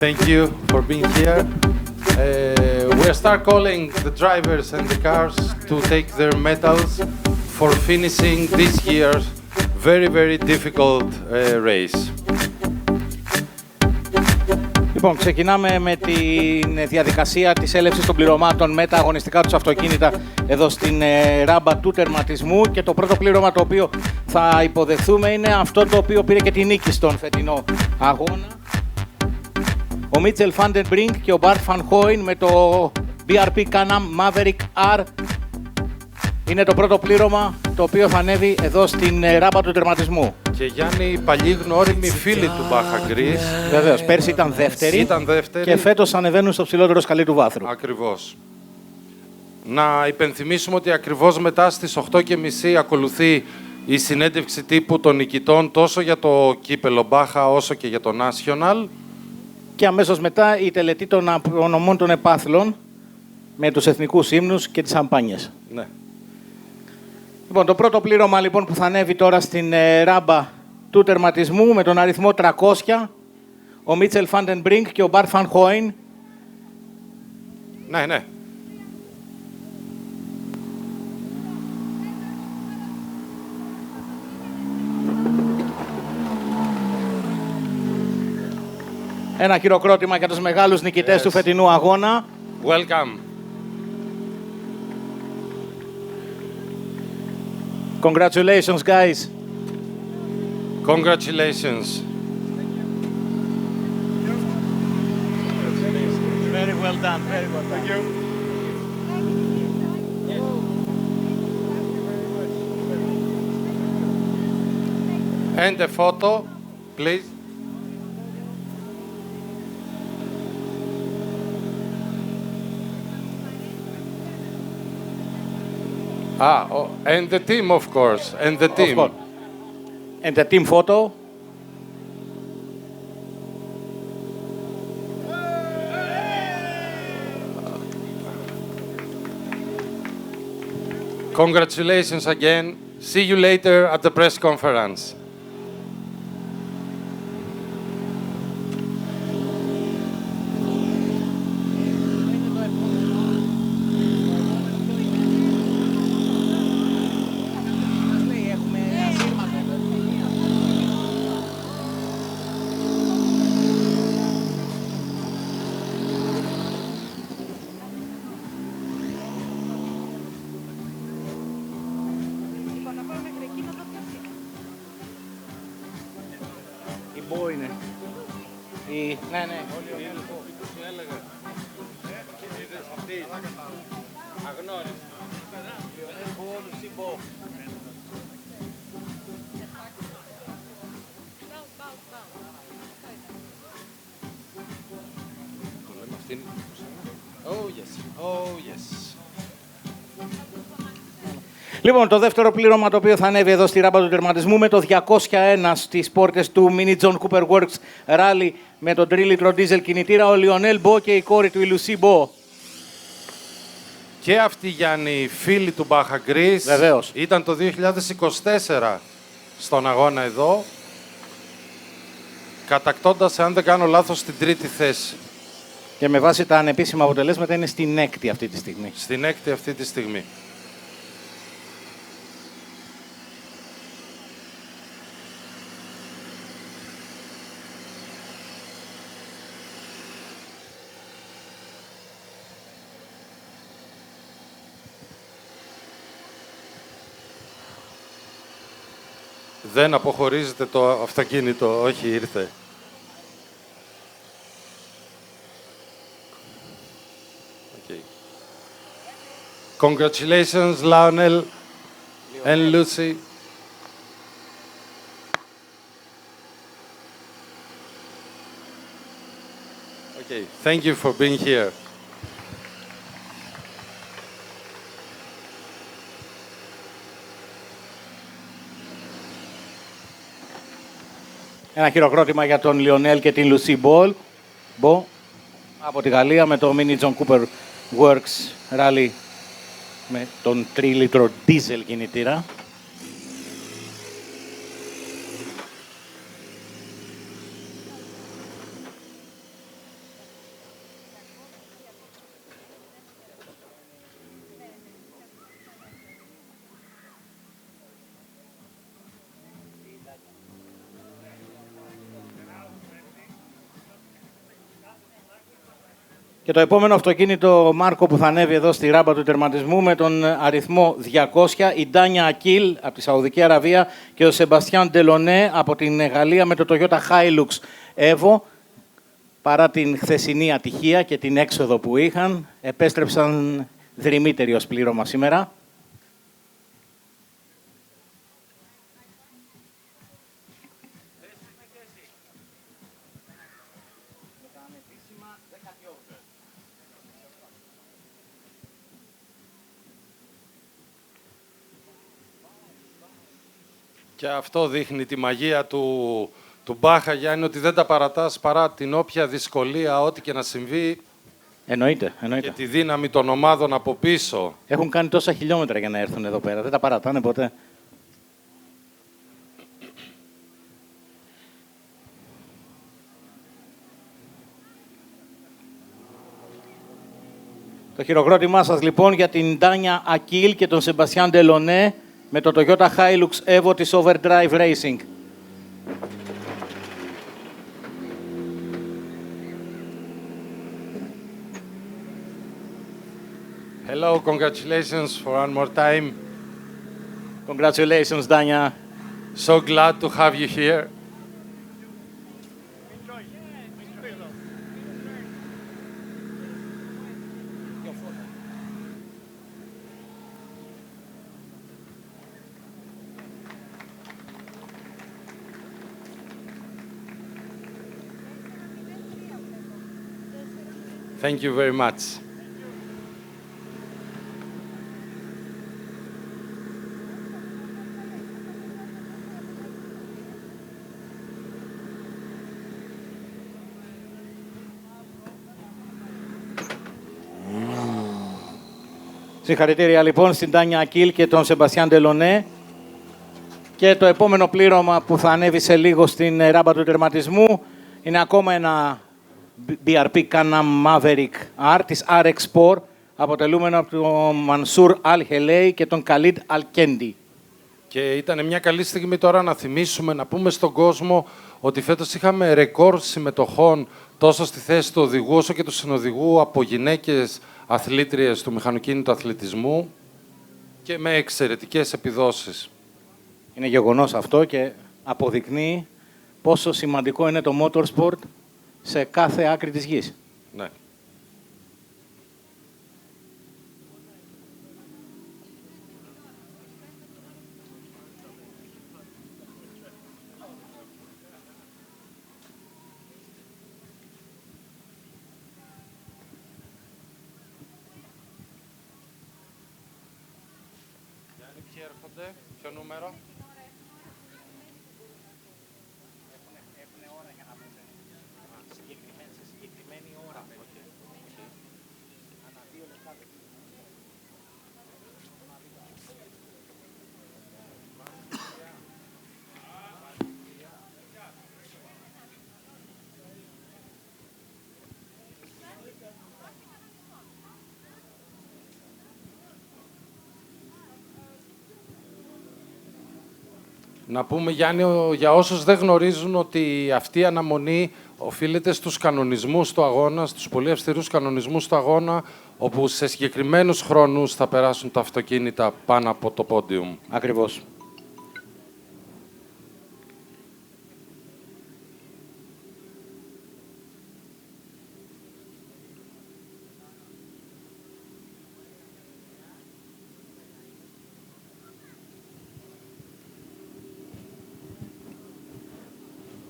Thank you for being here. We start calling the drivers and the cars to take their medals for finishing this year's very, very difficult race. Λοιπόν, ξεκινάμε με τη διαδικασία της έλευσης των πληρωμάτων με τα αγωνιστικά τους αυτοκίνητα εδώ στην ράμπα του τερματισμού και το πρώτο πλήρωμα το οποίο θα υποδεχθούμε είναι αυτό το οποίο πήρε και τη νίκη στον φετινό αγώνα. Ο Μίτσελ Φάντενμπρινκ και ο Μπαρτ Φαν Χόιν με το BRP Can-Am Maverick R είναι το πρώτο πλήρωμα το οποίο θα ανέβει εδώ στην ράμπα του τερματισμού. Και Γιάννη, παλιοί γνώριμοι φίλοι του Baja Gris. Βεβαίως, πέρσι ήταν δεύτερη και φέτος ανεβαίνουν στο ψηλότερο σκαλί του βάθρου. Ακριβώς. Να υπενθυμίσουμε ότι ακριβώς μετά στις 8:30 ακολουθεί η συνέντευξη τύπου των νικητών τόσο για το κύπελο Baja όσο και για το National. Και αμέσως μετά η τελετή των ονομών των επάθλων με τους εθνικούς ύμνους και τις σαμπάνιες. Ναι. Λοιπόν, το πρώτο πλήρωμα λοιπόν που θα ανέβει τώρα στην ράμπα του τερματισμού με τον αριθμό 300, ο Μίτσελ Φάντενμπρινκ και ο Μπαρτ Φαν Χόιν. Ναι, ναι. Ένα χειροκρότημα για τους μεγάλους νικητές του φετινού αγώνα. Welcome. Congratulations, guys. Congratulations. Very well done, very well done. Thank you. And a photo, please. And the team, of course, and the team. Of course. And the team photo. Congratulations again. See you later at the press conference. Είναι. Ναι, ναι, όλοι έλεγα. Αγνώριστη. Oh yes, oh yes. Λοιπόν, το δεύτερο πλήρωμα το οποίο θα ανέβει εδώ στη ράμπα του τερματισμού με το 201 στις πόρτες του Mini John Cooper Works Rally με τον 3 λίτρο diesel κινητήρα, ο Λιονέλ Μπο και η κόρη του, η Λουσί Μπο. Και αυτοί, Γιάννη, φίλοι του Baja Gris. Βεβαίως. Ήταν το 2024 στον αγώνα εδώ, κατακτώντας, αν δεν κάνω λάθος, την τρίτη θέση. Και με βάση τα ανεπίσημα αποτελέσματα είναι στην έκτη αυτή τη στιγμή. Στην έκτη αυτή τη στιγμή. Δεν αποχωρίζεται το αυτοκίνητο, όχι, ήρθε. Okay. Congratulations, Lionel and Lucy. Okay, thank you for being here. Ένα χειροκρότημα για τον Λιονέλ και την Λουσί Μπο από τη Γαλλία με το Mini John Cooper Works Rally με τον 3 λίτρο diesel κινητήρα. Και το επόμενο αυτοκίνητο, Μάρκο, που θα ανέβει εδώ στη ράμπα του τερματισμού με τον αριθμό 200, η Ντάνια Ακίλ από τη Σαουδική Αραβία και ο Σεμπαστιάν Ντελονέ από την Γαλλία με το Toyota Hilux Evo. Παρά την χθεσινή ατυχία και την έξοδο που είχαν, επέστρεψαν δρυμύτεροι ως πλήρωμα σήμερα. Και αυτό δείχνει τη μαγεία του Μπάχα, Γιάννη, ότι δεν τα παρατάς παρά την όποια δυσκολία, ό,τι και να συμβεί. Εννοείται. Και τη δύναμη των ομάδων από πίσω. Έχουν κάνει τόσα χιλιόμετρα για να έρθουν εδώ πέρα. Δεν τα παρατάνε ποτέ. Το χειροκρότημά σας λοιπόν για την Ντάνια Ακίλ και τον Σεμπαστιάν Ντελονέ με το Toyota Hilux Evo της Overdrive Racing. Hello, congratulations for one more time. Congratulations, Dania. So glad to have you here. Thank you very much. Συγχαρητήρια λοιπόν στην Ντάνια Ακίλ και τον Σεμπαστιάν Ντελονέ. Και το επόμενο πλήρωμα που θα ανέβει σε λίγο στην ράμπα του τερματισμού είναι ακόμα ένα BRP Can-Am Maverick R της RX Sport, αποτελούμενο από τον Μανσούρ Αλ Χελέι και τον Καλίτ Αλ Κέντι. Και ήταν μια καλή στιγμή τώρα να θυμίσουμε, να πούμε στον κόσμο ότι φέτος είχαμε ρεκόρ συμμετοχών τόσο στη θέση του οδηγού όσο και του συνοδηγού από γυναίκες αθλήτριες του μηχανοκίνητου αθλητισμού και με εξαιρετικές επιδόσεις. Είναι γεγονός αυτό και αποδεικνύει πόσο σημαντικό είναι το motorsport σε κάθε άκρη της γης. Ναι. Ποιοι έρχονται, ποιο νούμερο? Να πούμε, Γιάννη, για όσους δεν γνωρίζουν, ότι αυτή η αναμονή οφείλεται στους κανονισμούς του αγώνα, στους πολύ αυστηρούς κανονισμούς του αγώνα, όπου σε συγκεκριμένους χρόνους θα περάσουν τα αυτοκίνητα πάνω από το πόντιουμ. Ακριβώς.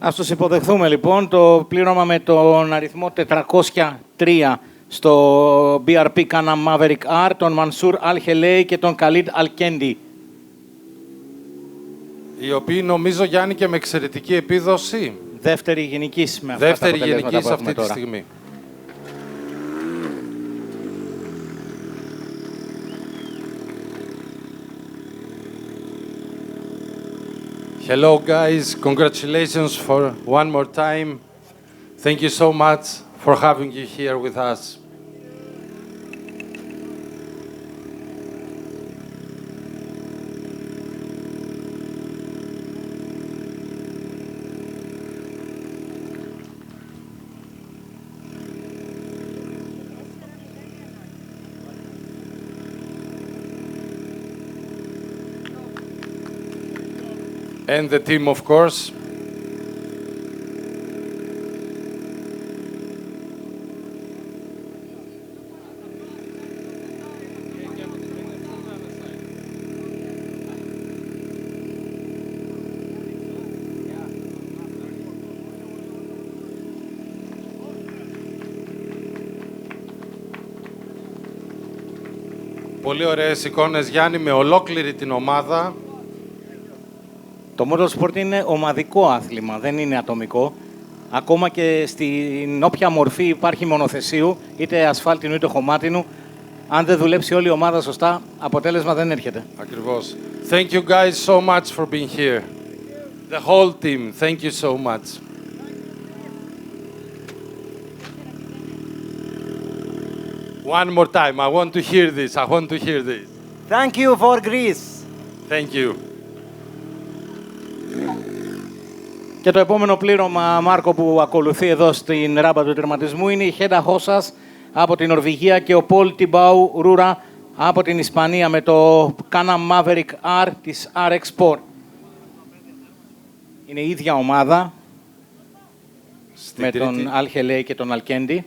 Ας τους υποδεχθούμε λοιπόν το πλήρωμα με τον αριθμό 403 στο BRP Can-Am Maverick R, τον Μανσούρ Αλ Χελέι και τον Καλίτ Αλ Κέντι. Οι οποίοι, νομίζω, Γιάννη, και με εξαιρετική επίδοση. Δεύτερη γενικής με αυτά τα αποτελέσματα που αυτή τη τώρα. στιγμή. Hello guys, congratulations for one more time. Thank you so much for having you here with us. and the team, of course. Πολύ ωραίες εικόνες, Γιάννη, με ολόκληρη την ομάδα. Το motorsport είναι ομαδικό άθλημα, δεν είναι ατομικό. Ακόμα και στην όποια μορφή υπάρχει μονοθεσίου, είτε ασφάλτινου είτε χωμάτινου, αν δεν δουλέψει όλη η ομάδα σωστά, αποτέλεσμα δεν έρχεται. Ακριβώς. Thank you guys so much for being here. The whole team, thank you so much. One more time, I want to hear this, I want to hear this. Thank you for Greece. Thank you. Και το επόμενο πλήρωμα, Μάρκο, που ακολουθεί εδώ στην ράμπα του τερματισμού είναι η Hedda Hossas από την Νορβηγία και ο Paul Thibaut Roura από την Ισπανία με το Can-Am Maverick R της RX Sport. Είναι η ίδια ομάδα με τον Al-Helay και τον Al-Kendi.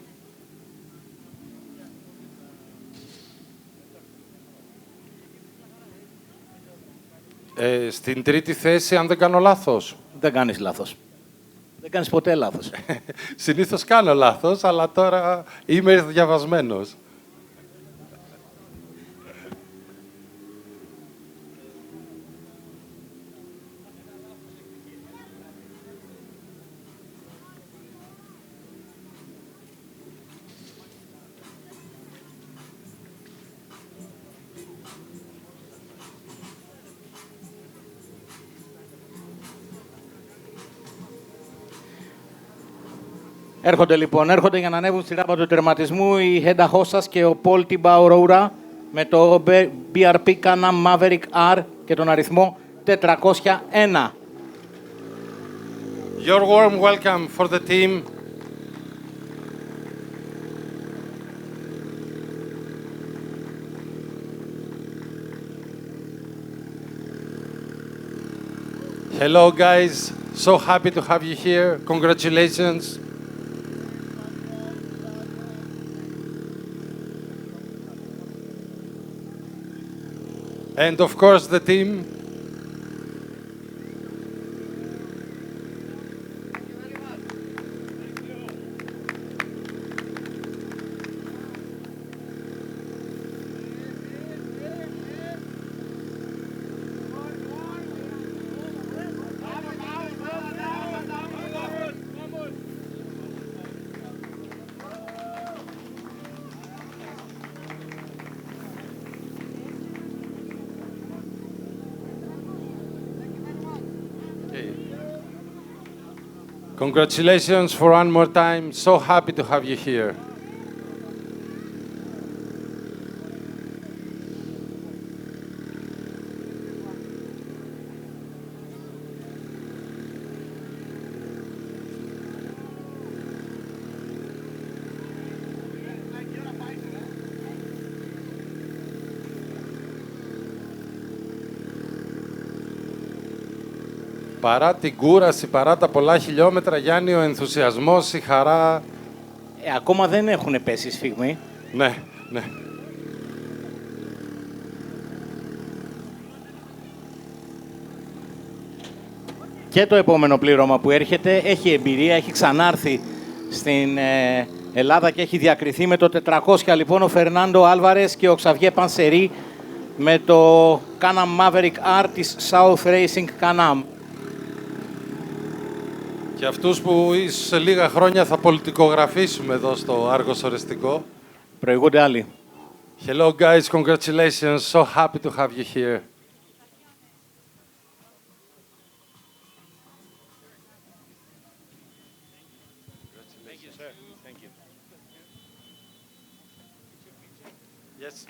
Στην τρίτη θέση, αν δεν κάνω λάθος. Δεν κάνεις λάθος. Δεν κάνεις ποτέ λάθος. Συνήθως κάνω λάθος, αλλά τώρα είμαι διαβασμένος. Έρχονται για να ανέβουν στη ράμπα του τερματισμού η Hedda Hossas και ο Paul Thibaut Roura με το BRP Can-Am Maverick R και τον αριθμό 401. Your warm welcome for the team. Hello guys, so happy to have you here. Congratulations. And of course the team. Congratulations for one more time. So happy to have you here. Παρά την κούραση, παρά τα πολλά χιλιόμετρα, Γιάννη, ο ενθουσιασμός, η χαρά... Ακόμα δεν έχουν πέσει σφιγμοί. Ναι, ναι. Και το επόμενο πλήρωμα που έρχεται έχει εμπειρία, έχει ξανάρθει στην Ελλάδα και έχει διακριθεί με το 400 λοιπόν ο Φερνάντο Άλβαρες και ο Ξαβιέ Πανσερί με το Can-Am Maverick R της South Racing Can-Am. Και αυτούς που ίσως σε λίγα χρόνια θα πολιτικογραφήσουμε εδώ στο Άργος Ορεστικό. Προηγούνται άλλοι. Hello guys, congratulations. So happy to have you here. Thank you, sir. Thank you. Yes.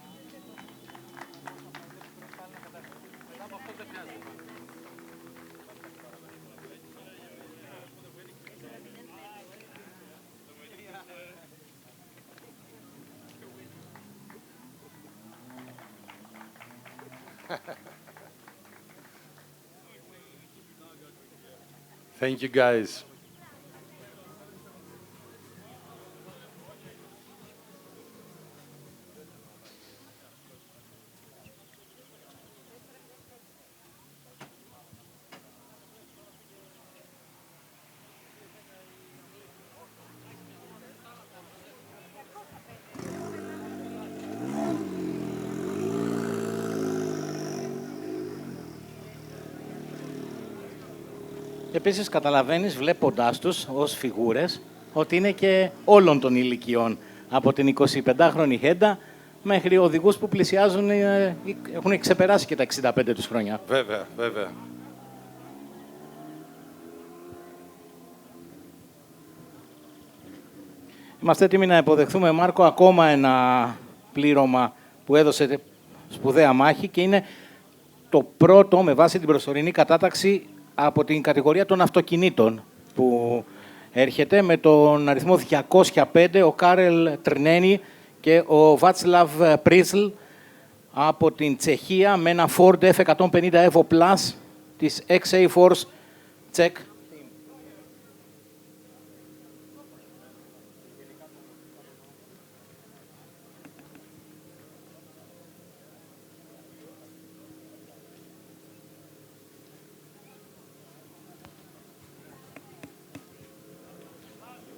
Thank you, guys. Επίσης καταλαβαίνεις βλέποντάς τους ως φιγούρες ότι είναι και όλων των ηλικιών. Από την 25χρονη Χέντα μέχρι οδηγούς που πλησιάζουν, έχουν ξεπεράσει και τα 65 τους χρόνια. Βέβαια, βέβαια. Είμαστε έτοιμοι να υποδεχθούμε, Μάρκο, ακόμα ένα πλήρωμα που έδωσε σπουδαία μάχη και είναι το πρώτο με βάση την προσωρινή κατάταξη από την κατηγορία των αυτοκινήτων που έρχεται με τον αριθμό 205 ο Κάρελ Τρνένι και ο Βάτσλαβ Πρίσλ από την Τσεχία με ένα Ford F150 Evo Plus της XA Force Czech.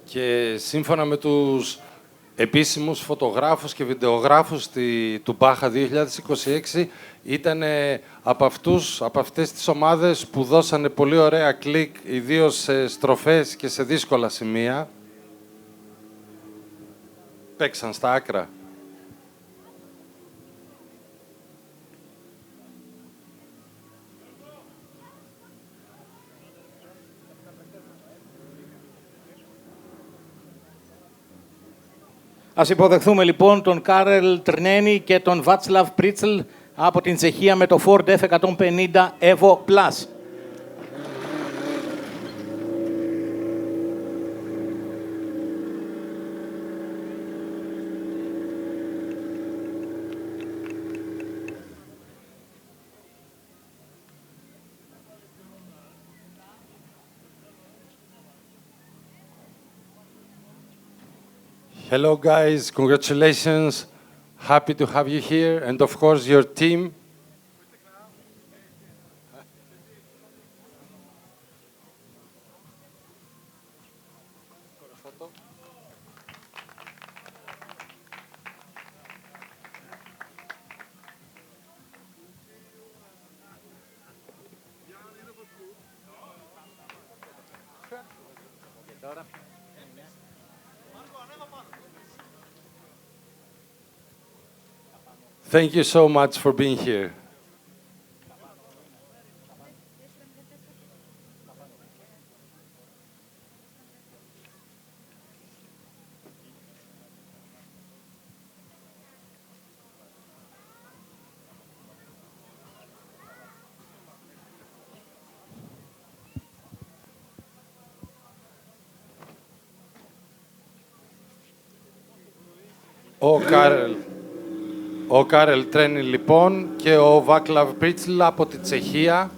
Και σύμφωνα με τους επίσημους φωτογράφους και βιντεογράφους του Μπάχα 2026, ήταν από αυτές τις ομάδες που δώσανε πολύ ωραία κλικ, ιδίως σε στροφές και σε δύσκολα σημεία. Παίξαν στα άκρα. Ας υποδεχθούμε λοιπόν τον Κάρελ Τρνένι και τον Βάτσλαβ Πρίτσλ από την Τσεχία με το Ford F150 Evo Plus. Hello, guys. Congratulations. Happy to have you here. And of course, your team. Thank you so much for being here. Ο Κάρελ Τρένι λοιπόν και ο Βάκλαβ Πρίτσλ από τη Τσεχία.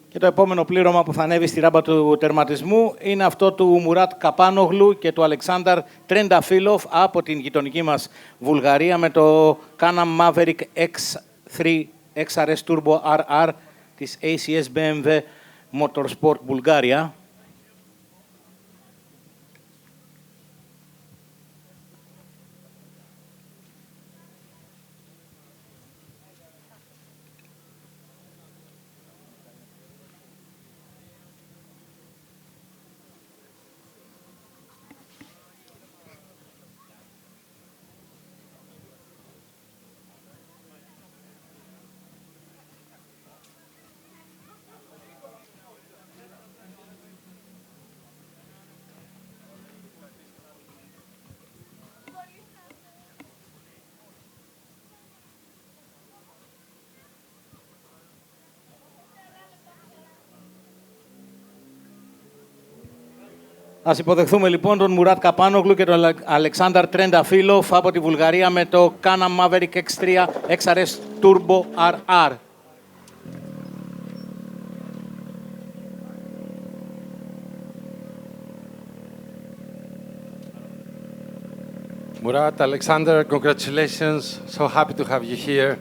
Και το επόμενο πλήρωμα που θα ανέβει στη ράμπα του τερματισμού είναι αυτό του Μουράτ Καπάνογλου και του Αλεξάνδρ Τρενταφίλοφ από την γειτονική μας Βουλγαρία με το Can-Am Maverick X3 XRS Turbo RR της ACS BMW Motorsport Bulgaria. Ας υποδεχθούμε λοιπόν τον Μουράτ Καπάνογλου και τον Αλεξάνδρ Τρενταφίλοφ από τη Βουλγαρία με το Can-Am Maverick X3 XRS Turbo RR. Murat, Alexander, congratulations. So happy to have you here.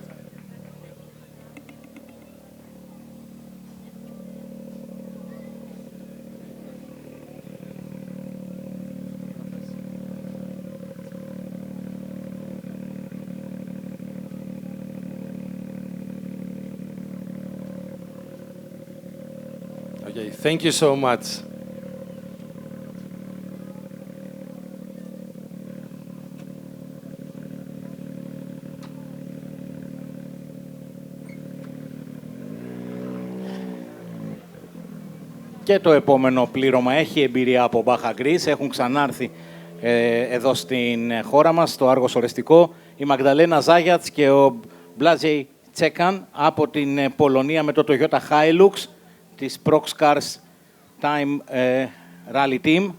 Okay, thank you so much. Και το επόμενο πλήρωμα έχει εμπειρία από Baja Gris. Έχουν ξανάρθει εδώ στην χώρα μας, στο Άργος Ορεστικό, η Μαγδαλένα Ζάγιατς και ο Μπλάζεϊ Τσέκαν από την Πολωνία με το Toyota Hilux της Proxcars Time Rally Team.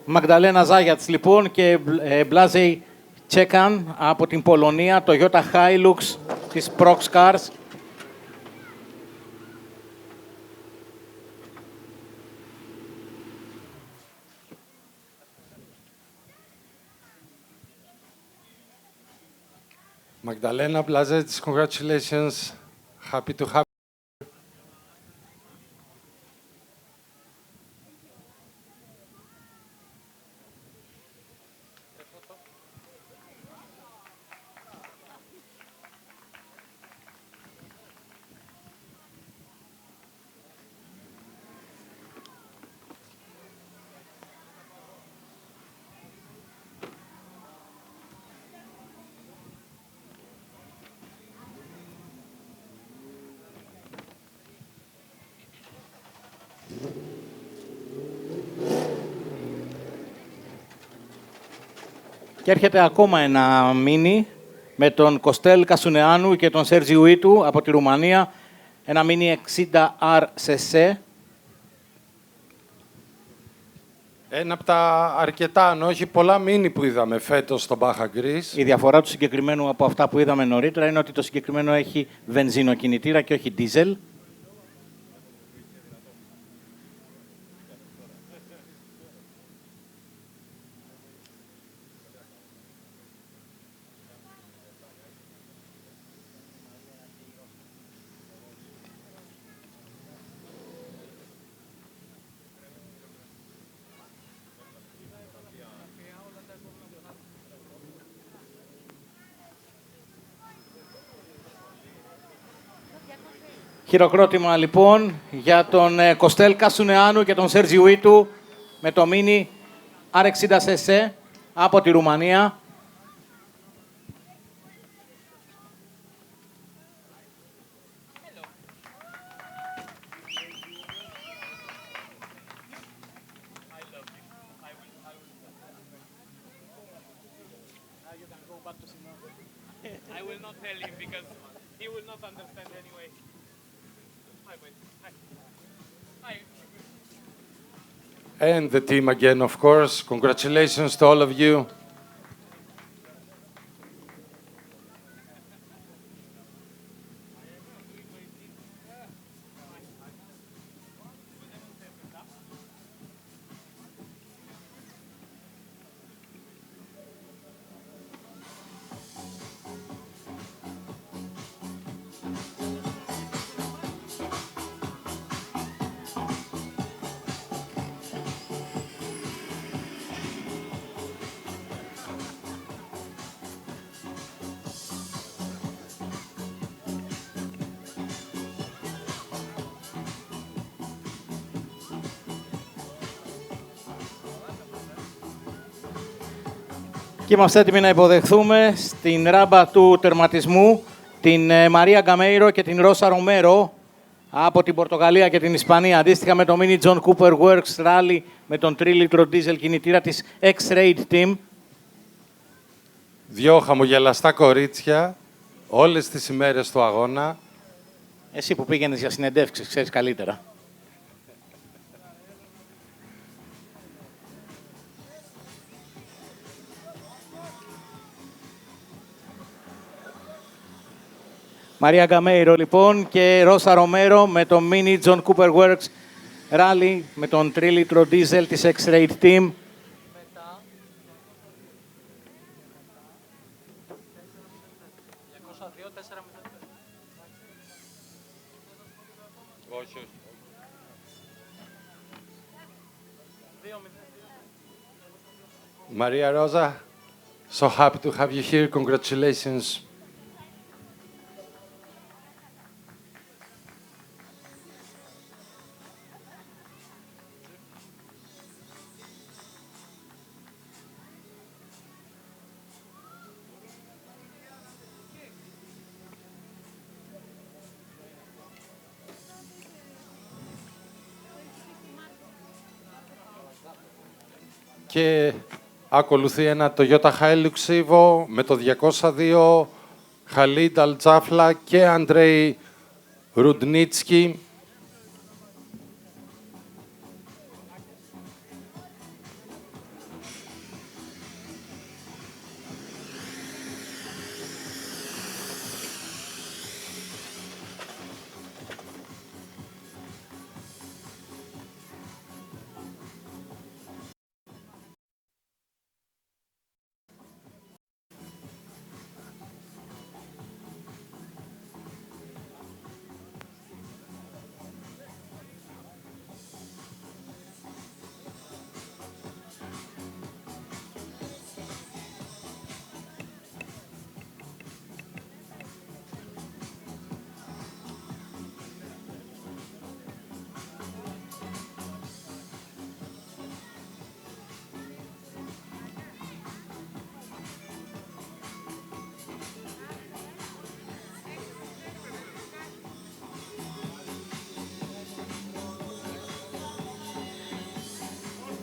Μαγδαλένα Ζάγιατς λοιπόν και Μπλάζεϊ Τσέκαν από την Πολωνία, το Toyota Hilux της Proxcars. Magdalena Blazets, congratulations. Happy to have Και έρχεται ακόμα ένα μίνι με τον Κοστέλ Κασουνεάνου και τον Σέρτζιου Ήτου από τη Ρουμανία. Ένα μίνι 60R CC. ένα από τα αρκετά, αν όχι πολλά μίνι που είδαμε φέτος στο Baja Gris. Η διαφορά του συγκεκριμένου από αυτά που είδαμε νωρίτερα είναι ότι το συγκεκριμένο έχει βενζινοκινητήρα και όχι δίζελ. Χειροκρότημα λοιπόν για τον Κοστέλ Κασουνεάνου και τον Σέρτζιου Ήτου με το μίνι R60CC από τη Ρουμανία. I will not tell him because he will not understand anyway. Hi. And the team again, of course. Congratulations to all of you. Και είμαστε έτοιμοι να υποδεχθούμε στην ράμπα του τερματισμού την Μαρία Γκαμέιρο και την Ρώσα Ρομέρο από την Πορτογαλία και την Ισπανία. Αντίστοιχα με το Mini John Cooper Works Rally με τον 3 λίτρο diesel κινητήρα της X-Raid Team. Δυο χαμογελαστά κορίτσια όλες τις ημέρες του αγώνα. Εσύ που πήγαινες για συνεντεύξεις, ξέρεις καλύτερα. Μαρία Γκαμέιρο λοιπόν και Ρώσα Ρομέρο με το Mini John Cooper Works Rally με τον 3 λίτρο diesel της X-Raid Team. Maria Rosa, so happy to have you here. Congratulations. Και ακολουθεί ένα Toyota Hilux Evo με το 202 Khalid Al-Jafla και Andrei Rudnitsky.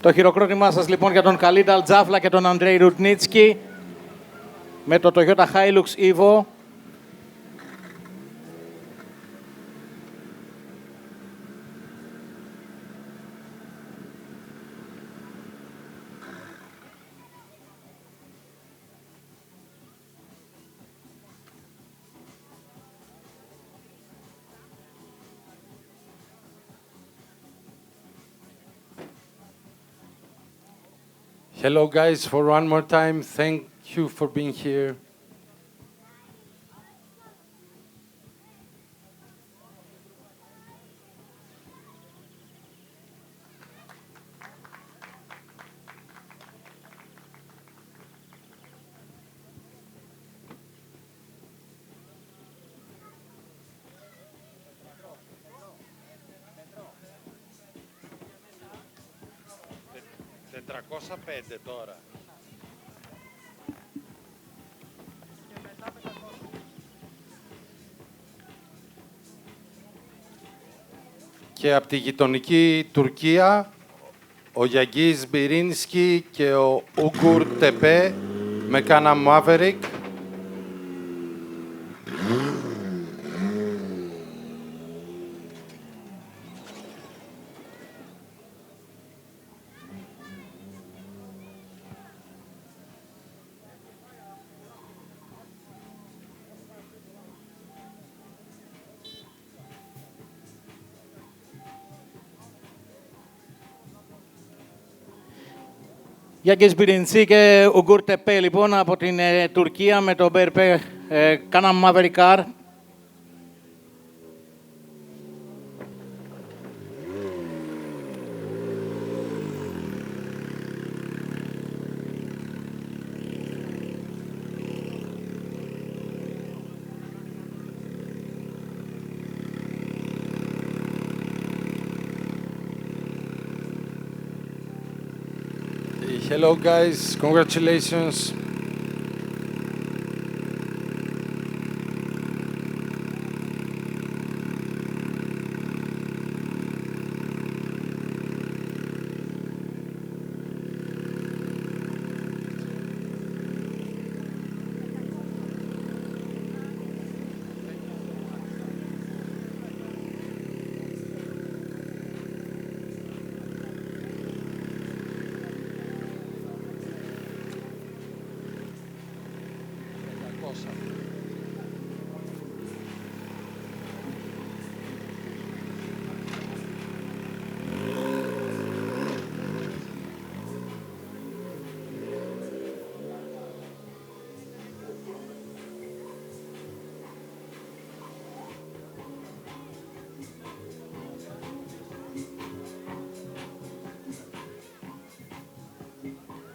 Το χειροκρότημά σας λοιπόν για τον Khalid Al-Jafla και τον Andrei Rudnitsky με το Toyota Hilux Evo. Hello guys, for one more time, thank you for being here. Τώρα. Και από τη γειτονική Τουρκία, ο Γιαγκής Μπιρίνσκι και ο Ούγκουρ Τεπέ με κάνα Maverick. Γιάνγκης Μπιριντσί και Ούγκουρ Τεπέ λοιπόν από την Τουρκία με το BRP Can-Am Maverick Car. Hello guys, congratulations.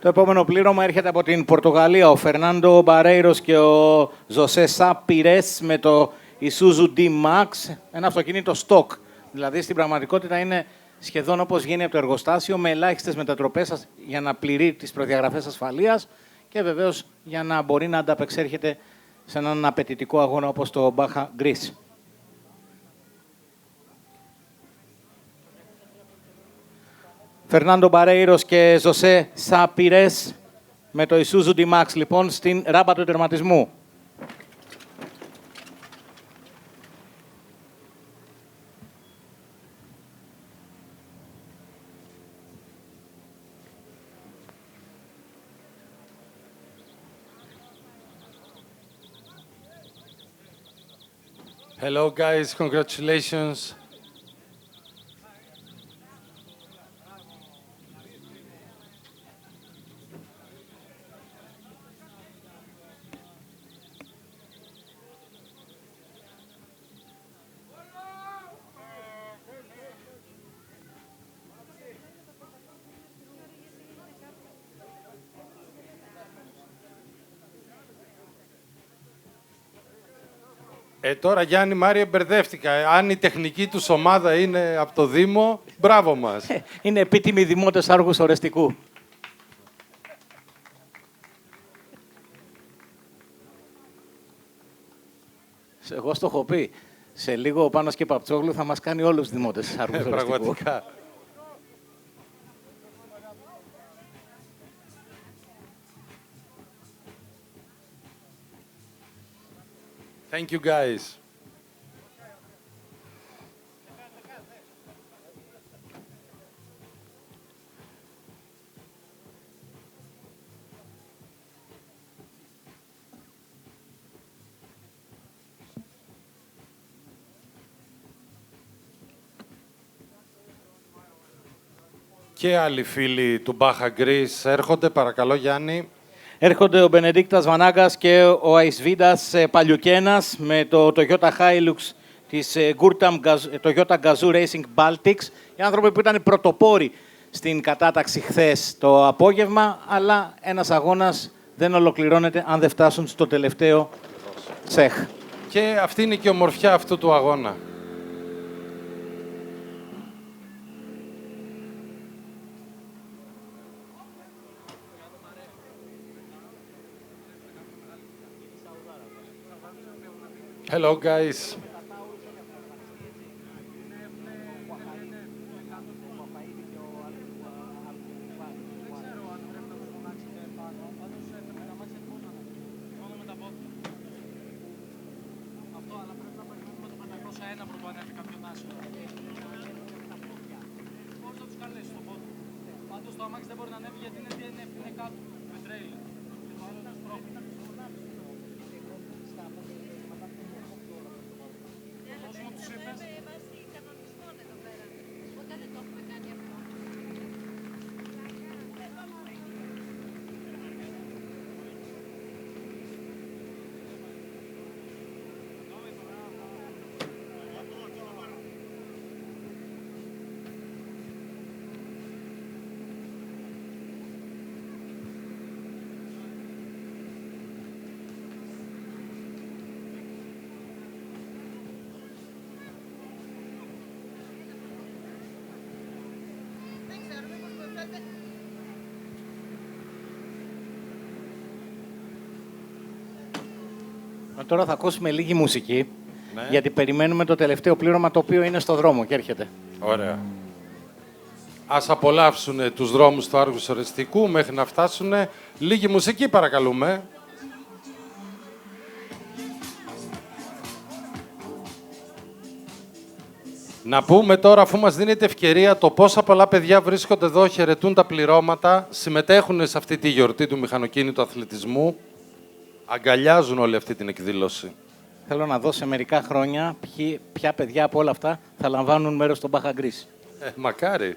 Το επόμενο πλήρωμα έρχεται από την Πορτογαλία. Ο Φερνάντο Μπαρέιρος και ο Ζωσέ Σαπιρές με το Isuzu D-Max. Ένα αυτοκίνητο stock. Δηλαδή, στην πραγματικότητα είναι σχεδόν όπως γίνει από το εργοστάσιο, με ελάχιστες μετατροπές για να πληρεί τις προδιαγραφές ασφαλείας και βεβαίως για να μπορεί να ανταπεξέρχεται σε έναν απαιτητικό αγώνα όπως το Baja Gris. Φερνάντο Μπαρέιρος και Ζωσέ Σαπιρές με το Isuzu D-Max, λοιπόν, στην ράμπα του τερματισμού. Hello guys, congratulations. Τώρα, Γιάννη, Μάριε, μπερδεύτηκα. Αν η τεχνική τους ομάδα είναι από το Δήμο, μπράβο μας. Είναι επίτιμοι δημότες Άργους Ορεστικού. Εγώ στο έχω πει. Σε λίγο ο Πάνος και Παπτσόγλου θα μας κάνει όλους τους δημότες Άργους Ορεστικού. Πραγματικά. Thank you, guys. Και άλλοι φίλοι του Baja Gris έρχονται, παρακαλώ, Γιάννη. Έρχονται ο Μπενεντίκτας Βανάγκας και ο Αϊσβίντας Παλιουκένας με το Toyota Hilux της Toyota Gazoo Racing Baltics. Οι άνθρωποι που ήταν πρωτοπόροι στην κατάταξη χθες το απόγευμα, αλλά ένας αγώνας δεν ολοκληρώνεται αν δεν φτάσουν στο τελευταίο τσέχ. Και αυτή είναι και η ομορφιά αυτού του αγώνα. Hello, guys. Πάντως το αμάξι δεν μπορεί να ανέβει γιατί είναι κάτω, με τρέιλερ. Και το άλλο είναι σπρώχνει. Τώρα θα ακούσουμε λίγη μουσική, Ναι. γιατί περιμένουμε το τελευταίο πλήρωμα, το οποίο είναι στο δρόμο και έρχεται. Ωραία. Ας απολαύσουν τους δρόμους του Άργους Ορεστικού μέχρι να φτάσουν. Λίγη μουσική, παρακαλούμε. Να πούμε τώρα, αφού μας δίνεται ευκαιρία, το πόσα πολλά παιδιά βρίσκονται εδώ, χαιρετούν τα πληρώματα, συμμετέχουν σε αυτή τη γιορτή του μηχανοκίνητου αθλητισμού, αγκαλιάζουν όλη αυτή την εκδήλωση. Θέλω να δω σε μερικά χρόνια ποια παιδιά από όλα αυτά θα λαμβάνουν μέρος στο Baja Gris. Μακάρι.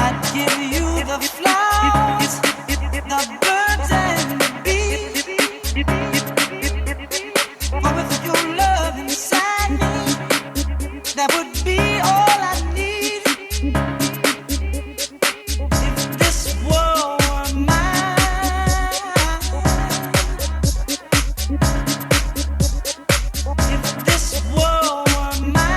I'd give you the flowers, the birds and the bees. For with your love inside me, that would be all I need. If this world were mine, if this world were mine,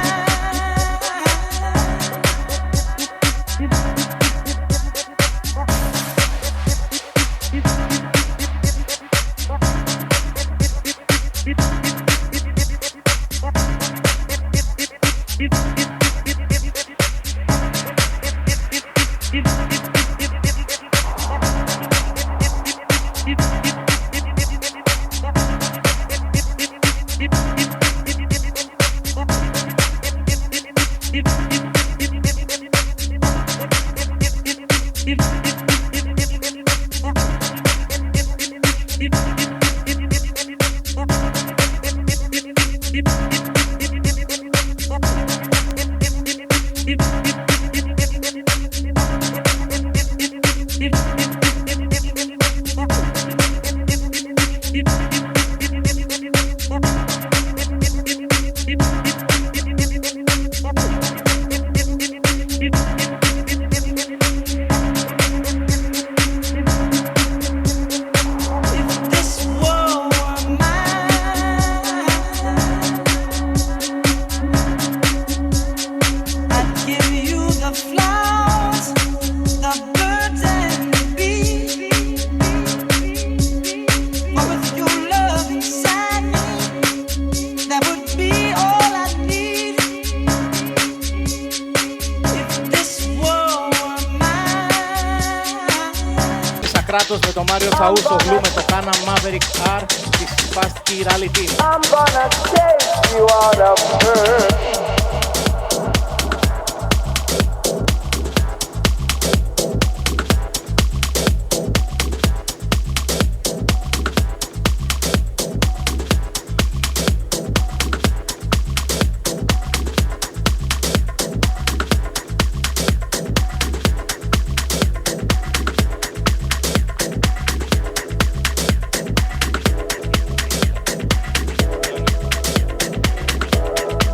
Κράτος με τον Μάριο Τσαούσογλου με το Κάναμ Maverick R της Fast Key Rally Team. I'm gonna take you out of her.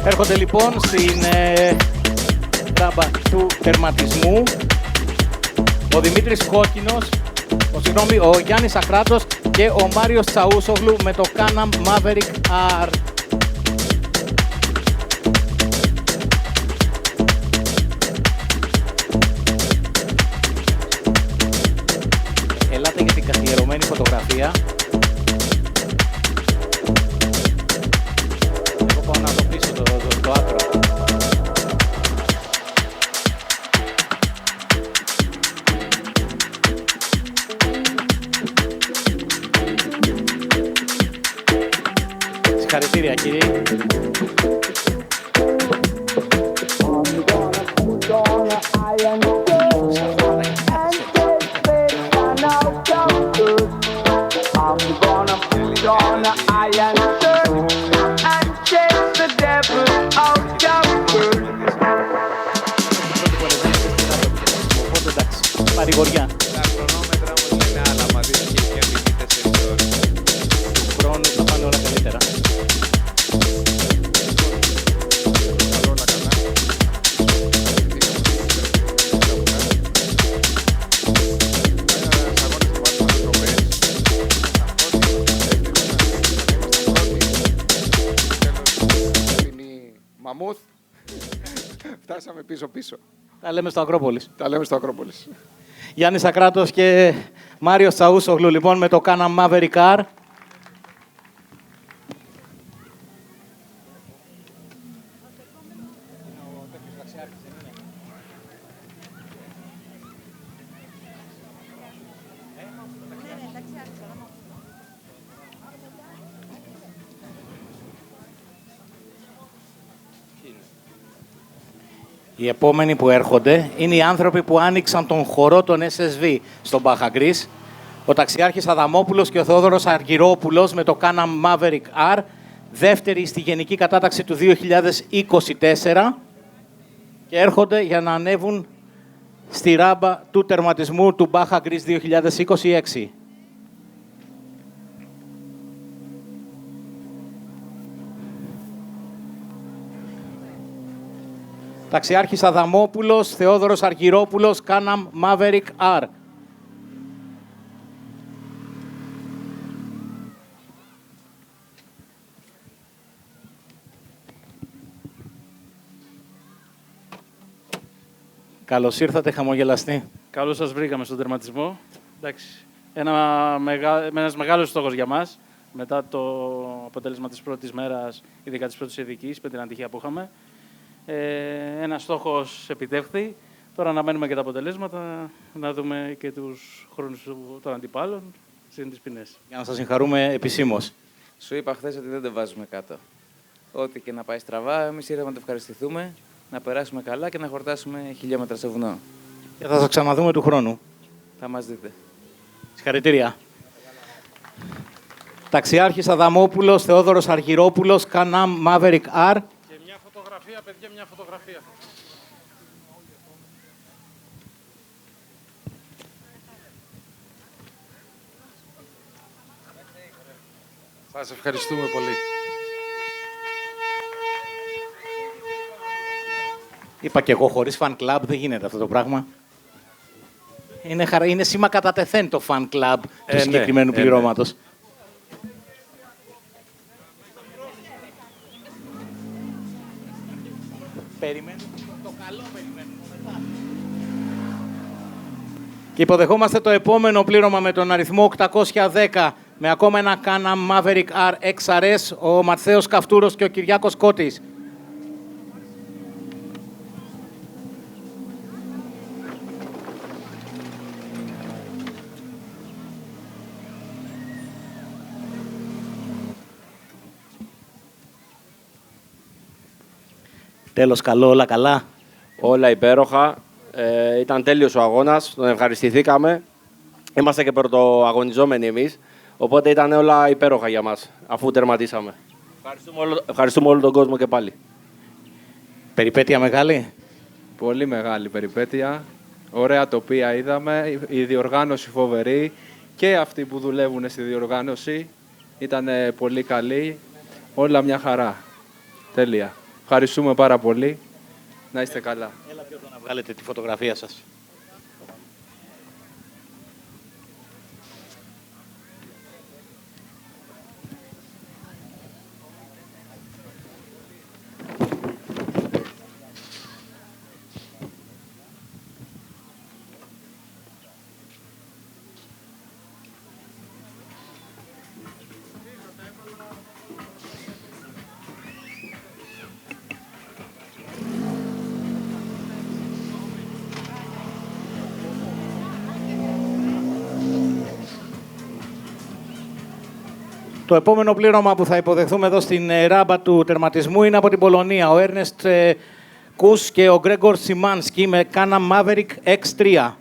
Έρχονται λοιπόν στην ράμπα του τερματισμού ο Δημήτρης Κόκκινος, ο Γιάννης Ακράτος και ο Μάριος Τσαούσογλου με το Κάναμ Maverick R. Ελάτε για την καθιερωμένη φωτογραφία. Εγώ πάω να το πίσω το άκρο. Συγχαρητήρια κύριοι. Παρηγοριά. Τα χρονόμετρα όμως είναι άλλα, μα δίνει και μια μήνυ 4 ώρες. Του χρόνου θα πάνε όλα καλύτερα. Καλό όλα καλά. Μαμούθ. Φτάσαμε πίσω-πίσω. Τα λέμε στο Ακρόπολης. Τα λέμε στο Ακρόπολης. Γιάννης Ακράτος και Μάριος Τσαούσογλου λοιπόν με το Κάναμ Maverick R. Οι επόμενοι που έρχονται είναι οι άνθρωποι που άνοιξαν τον χορό των SSV στον Μπαχαγκρίς. Ο ταξιάρχης Αδαμόπουλος και ο Θεόδωρος Αργυρόπουλος με το Κάναμ Maverick R, δεύτερη στη γενική κατάταξη του 2024. και έρχονται για να ανέβουν στη ράμπα του τερματισμού του Baja Greece 2026. Ταξιάρχης Αδαμόπουλος, Θεόδωρος Αργυρόπουλος, Κάναμ Maverick R. Καλώς ήρθατε, χαμογελαστή. Καλώς σας βρήκαμε στον τερματισμό. Εντάξει, ένας μεγάλος στόχος για μας, μετά το αποτέλεσμα της πρώτης μέρας, ειδικά της πρώτης ειδικής, με την ατυχία που είχαμε. Ένας στόχος επιτεύχθη. Τώρα αναμένουμε και τα αποτελέσματα, να δούμε και τους χρόνους των αντιπάλων, συν τις ποινές. Για να σας συγχαρούμε επισήμως. Σου είπα χθες ότι δεν το βάζουμε κάτω. Ό,τι και να πάει στραβά, εμείς ήρθαμε να το ευχαριστηθούμε, να περάσουμε καλά και να χορτάσουμε χιλιόμετρα στο βουνό. Και θα σας ξαναδούμε του χρόνου. Θα μας δείτε. Συγχαρητήρια. Ταξιάρχης Αδαμόπουλος, Θεόδωρος Αργυρόπουλος, Κάναμ Maverick R. Και μια φωτογραφία, παιδιά, μια φωτογραφία. Σας ευχαριστούμε πολύ. Είπα και εγώ, χωρίς fan club δεν γίνεται αυτό το πράγμα. Είναι σήμα κατά τεθέν το fan club του συγκεκριμένου πληρώματος. Περιμένουμε το καλό, περιμένουμε μετά. Και υποδεχόμαστε το επόμενο πλήρωμα με τον αριθμό 810, με ακόμα ένα Κάναμ Maverick R XRS, ο Ματθαίος Καυτούρος και ο Κυριάκος Κώτης. Τέλος, καλό, όλα καλά. Όλα υπέροχα. Ήταν τέλειος ο αγώνας, τον ευχαριστηθήκαμε. Είμαστε και πρωτοαγωνιζόμενοι εμείς, οπότε ήταν όλα υπέροχα για μας, αφού τερματίσαμε. Ευχαριστούμε όλο τον κόσμο και πάλι. Περιπέτεια μεγάλη. Πολύ μεγάλη περιπέτεια. Ωραία τοπία είδαμε, η διοργάνωση φοβερή και αυτοί που δουλεύουν στη διοργάνωση ήταν πολύ καλοί. Όλα μια χαρά. Τέλεια. Ευχαριστούμε πάρα πολύ. Να είστε καλά. Έλα πιο εδώ να βγάλετε τη φωτογραφία σας. Το επόμενο πλήρωμα που θα υποδεχθούμε εδώ στην ράμπα του τερματισμού είναι από την Πολωνία. Ο Έρνεστ Κούς και ο Γκρέγκορ Σιμάνσκι με Κάναμ Maverick X3.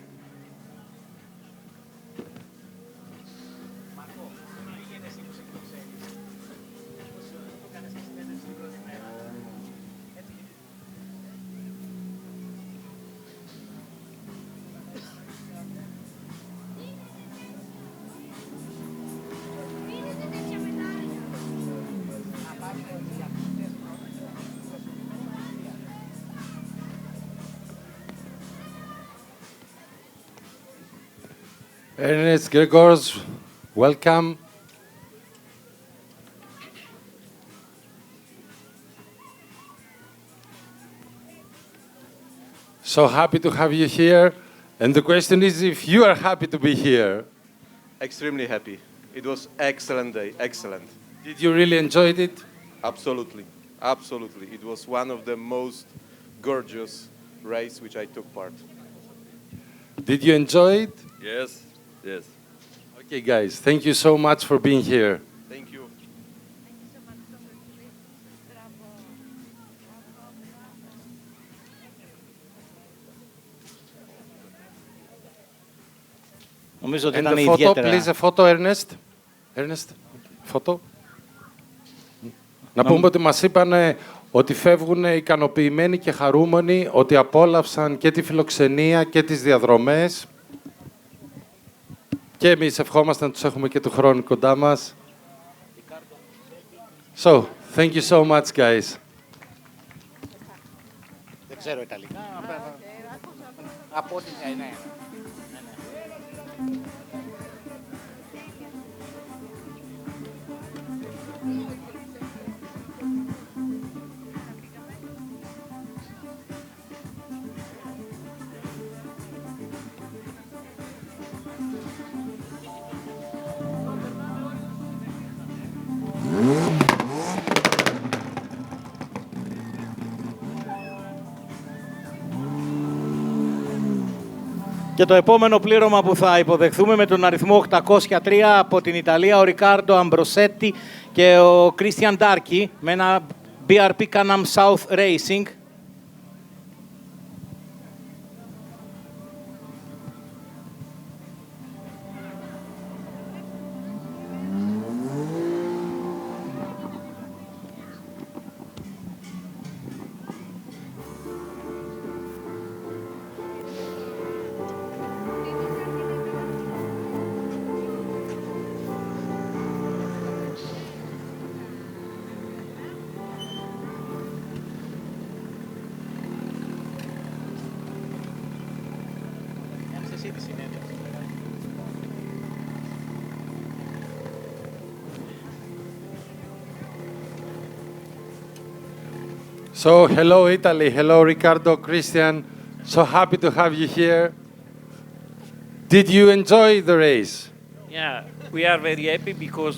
Ernest Gregors, welcome. So happy to have you here. And the question is if you are happy to be here. Extremely happy. It was excellent day, excellent. Did you really enjoy it? Absolutely, absolutely. It was one of the most gorgeous race which I took part. Did you enjoy it? Yes, yes. Okay, guys, thank you so much for being here. Thank you. Νομίζω ότι And ήταν the photo, ιδιαίτερα... please, a photo, Ernest. Ernest, photo. Να πούμε ότι μας είπαν ότι φεύγουν ικανοποιημένοι και χαρούμενοι, ότι απόλαυσαν και τη φιλοξενία και τις διαδρομές. Και εμείς ευχόμαστε να τους έχουμε και του χρόνου κοντά μας. So, thank you so much, guys. Δεν ξέρω Ιταλικά. Από ό,τι ναι. Και το επόμενο πλήρωμα που θα υποδεχθούμε με τον αριθμό 803 από την Ιταλία, ο Ρικάρντο Αμπροσέτη και ο Κρίστιαν Ντάρκι με ένα BRP Can-Am South Racing. So, hello Italy, hello Riccardo, Christian. So happy to have you here. Did you enjoy the race? Yeah, we are very happy because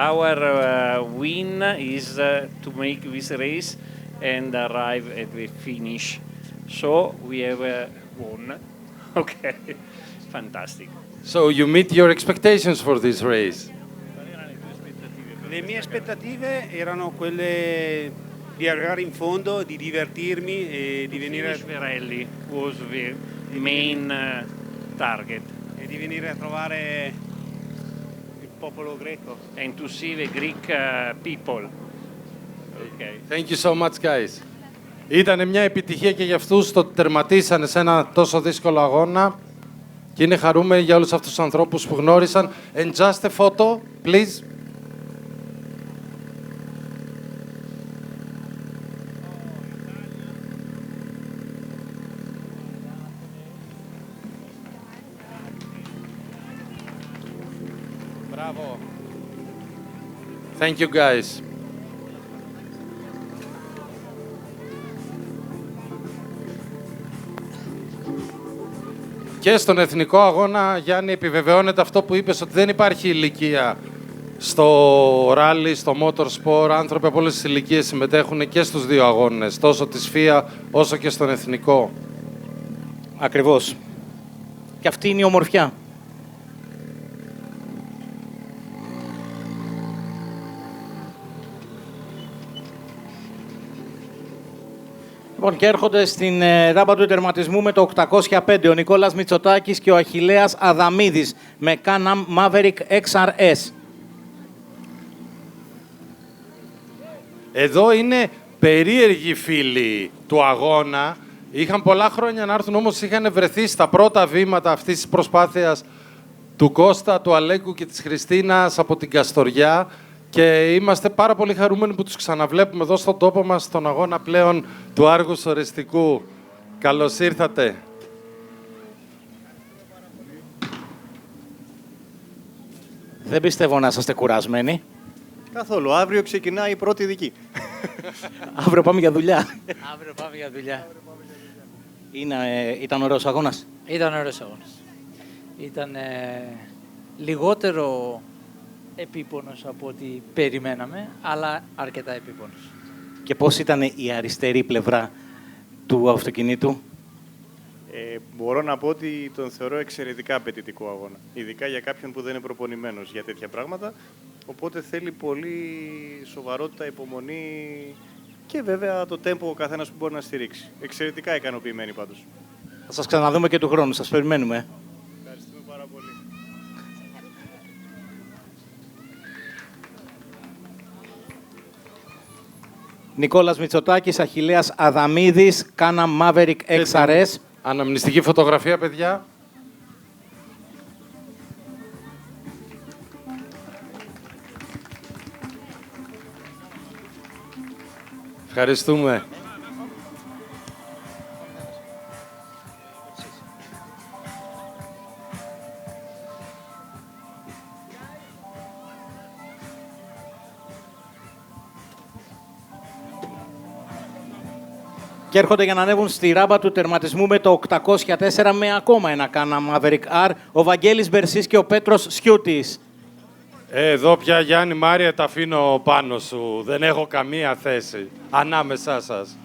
our win is to make this race and arrive at the finish. So we have won. Okay, fantastic. So you meet your expectations for this race? Le mie aspettative erano quelle di arrivare in fondo, di divertirmi e di venire Finish the rally was the main target. E di venire a trovare il popolo greco. And to see the Greek people. Okay. Thank you so much, guys. Ήταν μια επιτυχία και για αυτούς το ότι τερματίσανε σε ένα τόσο δύσκολο αγώνα και είναι χαρούμενοι για όλους αυτούς τους ανθρώπους που γνώρισαν. And just a photo, please. Bravo. Thank you, guys. Και στον εθνικό αγώνα, Γιάννη, επιβεβαιώνεται αυτό που είπες, ότι δεν υπάρχει ηλικία στο ράλι, στο motorsport. Άνθρωποι από όλες τις ηλικίες συμμετέχουν και στους δύο αγώνες, τόσο της FIA όσο και στον εθνικό. Ακριβώς. Και αυτή είναι η ομορφιά. Λοιπόν, και έρχονται στην ράμπα του τερματισμού με το 805 ο Νικόλας Μητσοτάκης και ο Αχιλλέας Αδαμίδης με Can-Am Maverick XRS. Εδώ είναι περίεργοι φίλοι του αγώνα. Είχαν πολλά χρόνια να έρθουν, όμως είχαν βρεθεί στα πρώτα βήματα αυτής της προσπάθειας του Κώστα, του Αλέκου και της Χριστίνας από την Καστοριά. Και είμαστε πάρα πολύ χαρούμενοι που τους ξαναβλέπουμε εδώ στον τόπο μας, στον αγώνα πλέον του Άργους Οριστικού. Καλώς ήρθατε. Δεν πιστεύω να είσαστε κουρασμένοι. Καθόλου. Αύριο ξεκινάει η πρώτη δική. Αύριο πάμε για δουλειά. Αύριο πάμε για δουλειά. Ήταν ωραίος αγώνας. Ήταν ωραίος αγώνας. Ήταν λιγότερο επίπονος από ό,τι περιμέναμε, αλλά αρκετά επίπονος. Και πώς ήταν η αριστερή πλευρά του αυτοκινήτου? Μπορώ να πω ότι τον θεωρώ εξαιρετικά απαιτητικό αγώνα. Ειδικά για κάποιον που δεν είναι προπονημένος για τέτοια πράγματα. Οπότε θέλει πολύ σοβαρότητα, υπομονή και βέβαια το τέμπο ο καθένας που μπορεί να στηρίξει. Εξαιρετικά ικανοποιημένοι πάντως. Θα σας ξαναδούμε και του χρόνου. Σας περιμένουμε. Ευχαριστούμε πάρα πολύ. Νικόλας Μητσοτάκης, Αχιλλέας Αδαμίδης, Κάναμ Maverick XRS. Αναμνηστική φωτογραφία, παιδιά. Ευχαριστούμε. Και έρχονται για να ανέβουν στη ράμπα του τερματισμού με το 804 με ακόμα ένα Κάναμ Maverick R, ο Βαγγέλης Μπερσής και ο Πέτρος Σιούτης. Εδώ πια, Γιάννη Μάρια, τα αφήνω πάνω σου. Δεν έχω καμία θέση ανάμεσά σας.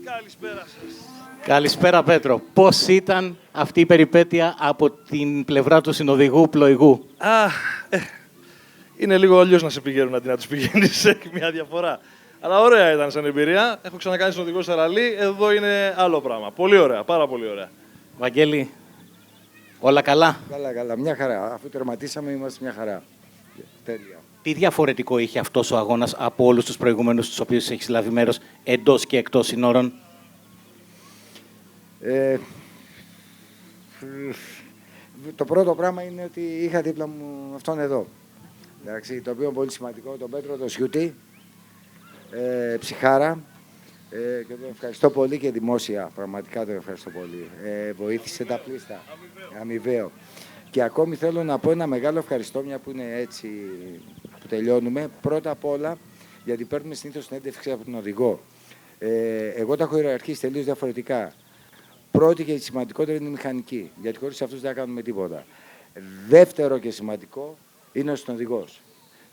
Καλησπέρα σας. Καλησπέρα, Πέτρο. Πώς ήταν αυτή η περιπέτεια από την πλευρά του συνοδηγού πλοηγού? Είναι λίγο αλλιώς να σε πηγαίνουν αντί να τους πηγαίνεις, σε μια διαφορά. Αλλά ωραία ήταν σαν εμπειρία. Έχω ξανακάνει συνοδηγό σε ραλί. Εδώ είναι άλλο πράγμα. Πολύ ωραία, πάρα πολύ ωραία. Βαγγέλη, όλα καλά? Καλά. Μια χαρά. Αφού τερματίσαμε, είμαστε μια χαρά. Τέλεια. Τι διαφορετικό είχε αυτός ο αγώνας από όλους τους προηγούμενους στους οποίους έχεις λάβει μέρος εντός και εκτός συνόρων? Το πρώτο πράγμα είναι ότι είχα δίπλα μου αυτόν εδώ. Εντάξει, το οποίο είναι πολύ σημαντικό, τον Πέτρο, τον Σιούτη, ψυχάρα. Και τον ευχαριστώ πολύ και δημόσια, πραγματικά τον ευχαριστώ πολύ. Βοήθησε τα πλήστα, αμοιβαίο. Και ακόμη θέλω να πω ένα μεγάλο ευχαριστώ, μια που είναι έτσι που τελειώνουμε. Πρώτα απ' όλα, γιατί παίρνουμε συνήθως συνέντευξη από τον οδηγό. Εγώ τα έχω ιεραρχήσει τελείως διαφορετικά. Πρώτη και σημαντικότερη είναι η μηχανική, γιατί χωρίς αυτούς δεν θα κάνουμε τίποτα. Δεύτερο και σημαντικό είναι ο συνοδηγός.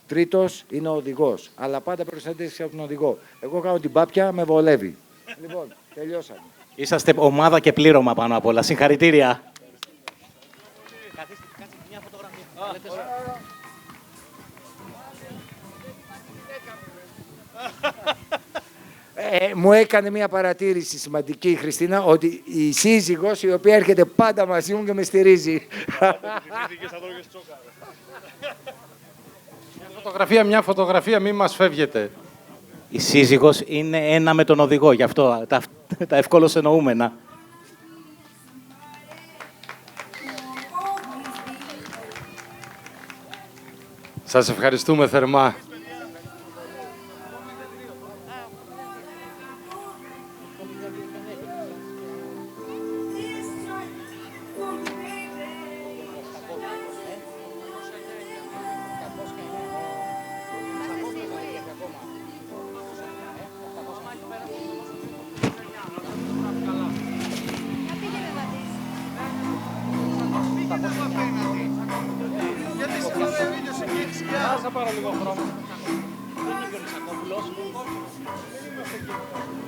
Τρίτος είναι ο οδηγός. Αλλά πάντα πρέπει να συνέντευξη από τον οδηγό. Εγώ κάνω την πάπια, με βολεύει. Λοιπόν, τελειώσαμε. Είσαστε ομάδα και πλήρωμα πάνω απ' όλα. Συγχαρητήρια. Μου έκανε μια παρατήρηση σημαντική η Χριστίνα, ότι η σύζυγος η οποία έρχεται πάντα μαζί μου και με στηρίζει. Μια φωτογραφία, μη μας φεύγετε. Η σύζυγος είναι ένα με τον οδηγό, γι' αυτό τα ευκόλως εννοούμενα. Σας ευχαριστούμε θερμά.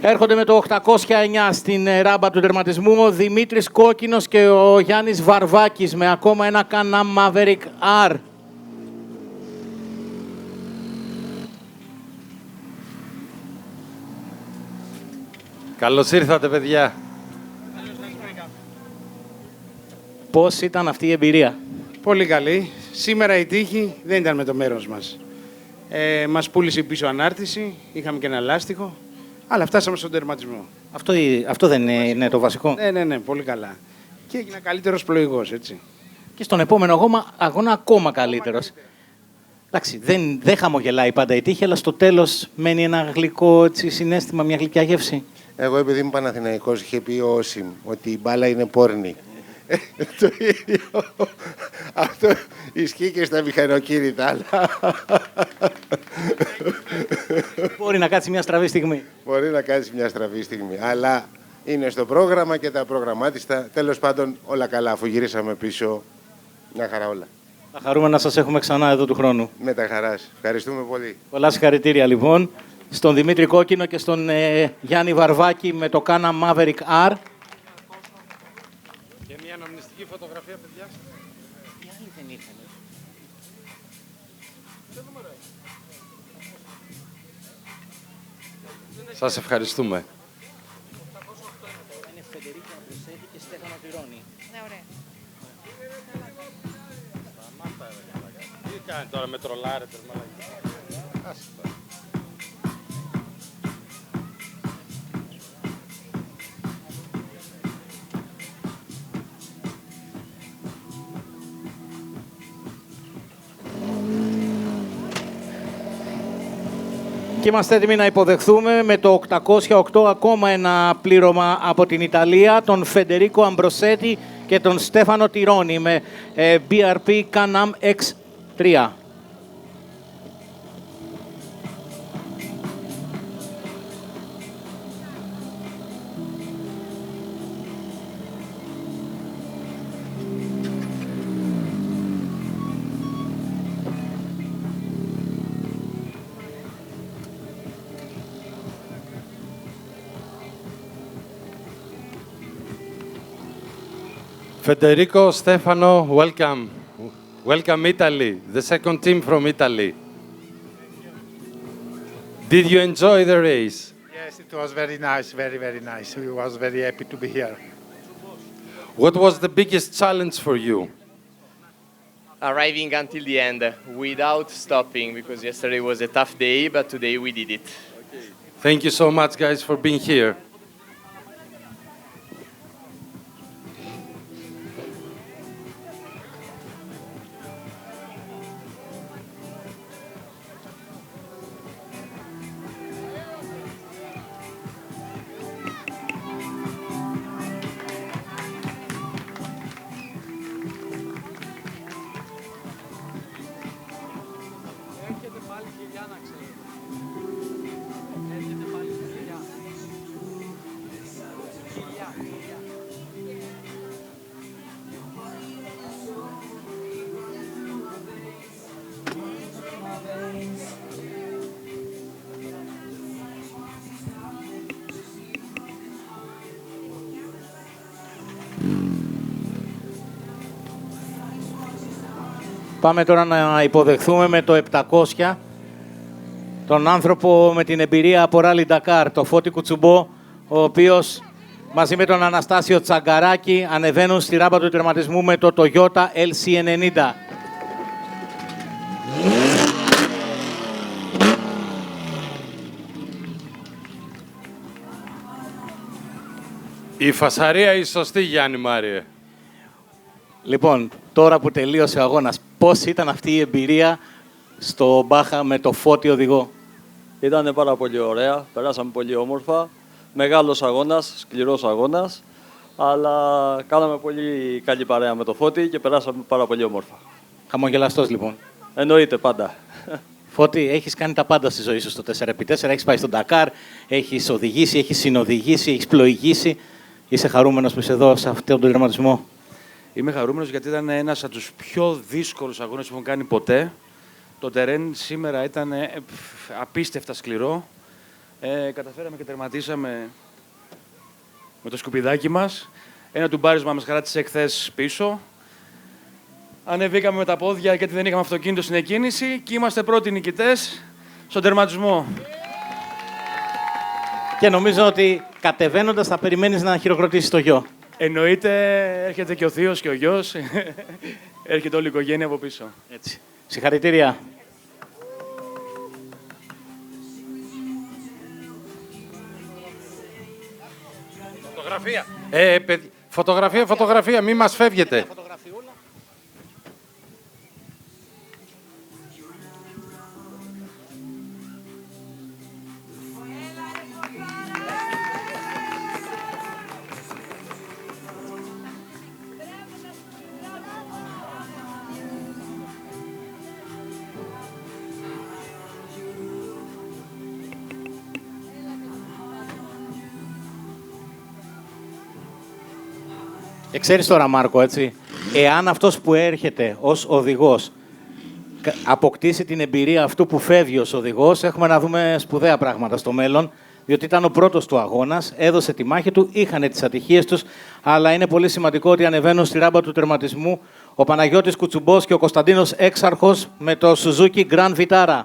Έρχονται με το 809 στην ράμπα του τερματισμού ο Δημήτρης Κόκκινος και ο Γιάννης Βαρβάκης με ακόμα ένα Κάναμ Maverick R. Καλώς ήρθατε, παιδιά. Πώς ήταν αυτή η εμπειρία? Πολύ καλή. Σήμερα η τύχη δεν ήταν με το μέρος μας. Μας πούλησε πίσω ανάρτηση, είχαμε και ένα λάστιχο, αλλά φτάσαμε στον τερματισμό. Αυτό δεν είναι το βασικό? Ναι, πολύ καλά. Και έγινα καλύτερος πλοηγός, έτσι. Και στον επόμενο αγώνα ακόμα καλύτερος. Εντάξει, δεν χαμογελάει πάντα η τύχη, αλλά στο τέλος μένει ένα γλυκό συναίσθημα, μια γλυκιά γεύση. Εγώ, επειδή είμαι Παναθηναϊκός, είχε πει ο Όσιμ ότι η μπάλα είναι πόρνη. Το ίδιο. Αυτό ισχύει και στα μηχανοκίνητα, αλλά... Μπορεί να κάτσει μια στραβή στιγμή. Μπορεί να κάτσει μια στραβή στιγμή, αλλά είναι στο πρόγραμμα και τα προγραμμάτιστα. Τέλος πάντων, όλα καλά, αφού γυρίσαμε πίσω, μια χαρά όλα. Θα χαρούμε να σας έχουμε ξανά εδώ του χρόνου. Με τα χαράς. Ευχαριστούμε πολύ. Πολλά συγχαρητήρια, λοιπόν, στον Δημήτρη Κόκκινο και στον Γιάννη Βαρβάκη με το Κάναμ Maverick R. Και μια αναμνηστική φωτογραφία, παιδιά. Σας ευχαριστούμε. Είναι Φεντερίκο Αμπροσέτη και Στέφανο Τυρώνη. Ναι, ωραία. Τι κάνει τώρα με τρολάρετε, μαλακά. Και είμαστε έτοιμοι να υποδεχθούμε με το 808 ακόμα ένα πλήρωμα από την Ιταλία, τον Φεντερίκο Αμπροσέτη και τον Στέφανο Τυρώνη με BRP Can-Am X3. Federico, Stefano, welcome. Welcome Italy, the second team from Italy. Did you enjoy the race? Yes, it was very nice, very, very nice. We was very happy to be here. What was the biggest challenge for you? Arriving until the end without stopping, because yesterday was a tough day, but today we did it. Thank you so much, guys, for being here. Πάμε τώρα να υποδεχθούμε με το 700 τον άνθρωπο με την εμπειρία από Rally Dakar, το Φώτη Κουτσουμπό, ο οποίος μαζί με τον Αναστάσιο Τσαγκαράκη ανεβαίνουν στη ράμπα του τερματισμού με το Toyota LC90. Η φασαρία η σωστή, Γιάννη Μάριε. Λοιπόν, τώρα που τελείωσε ο αγώνας, πώς ήταν αυτή η εμπειρία στο Μπάχα με το Φώτη οδηγό? Ήταν πάρα πολύ ωραία, περάσαμε πολύ όμορφα. Μεγάλος αγώνας, σκληρός αγώνας, αλλά κάναμε πολύ καλή παρέα με το Φώτη και περάσαμε πάρα πολύ όμορφα. Χαμογελαστός λοιπόν. Εννοείται πάντα. Φώτη, έχεις κάνει τα πάντα στη ζωή σου στο 4x4, έχεις πάει στον Ντακάρ, έχεις οδηγήσει, έχεις συνοδηγήσει, έχεις πλοηγήσει. Είσαι χαρούμενος που είσαι εδώ σε αυτόν τον τερματισμό? Είμαι χαρούμενος γιατί ήταν ένας από τους πιο δύσκολους αγώνες που έχω κάνει ποτέ. Το τερέν σήμερα ήταν απίστευτα σκληρό. Καταφέραμε και τερματίσαμε με το σκουπιδάκι μας. Ένα τουμπάρισμα μας κράτησε χθες πίσω. Ανεβήκαμε με τα πόδια γιατί δεν είχαμε αυτοκίνητο στην εκκίνηση και είμαστε πρώτοι νικητές στον τερματισμό. Και νομίζω ότι κατεβαίνοντας θα περιμένεις να χειροκροτήσεις το γιο. Εννοείται, έρχεται και ο θείος και ο γιος. Έρχεται όλη η οικογένεια από πίσω. Έτσι. Συγχαρητήρια. Φωτογραφία. Φωτογραφία, φωτογραφία, μη μας φεύγετε. Και ξέρεις τώρα, Μάρκο, έτσι, εάν αυτός που έρχεται ως οδηγός αποκτήσει την εμπειρία αυτού που φεύγει ως οδηγός, έχουμε να δούμε σπουδαία πράγματα στο μέλλον, διότι ήταν ο πρώτος του αγώνας, έδωσε τη μάχη του, είχαν τις ατυχίες τους, αλλά είναι πολύ σημαντικό ότι ανεβαίνουν στη ράμπα του τερματισμού ο Παναγιώτης Κουτσουμπός και ο Κωνσταντίνος Έξαρχος με το Suzuki Grand Vitara.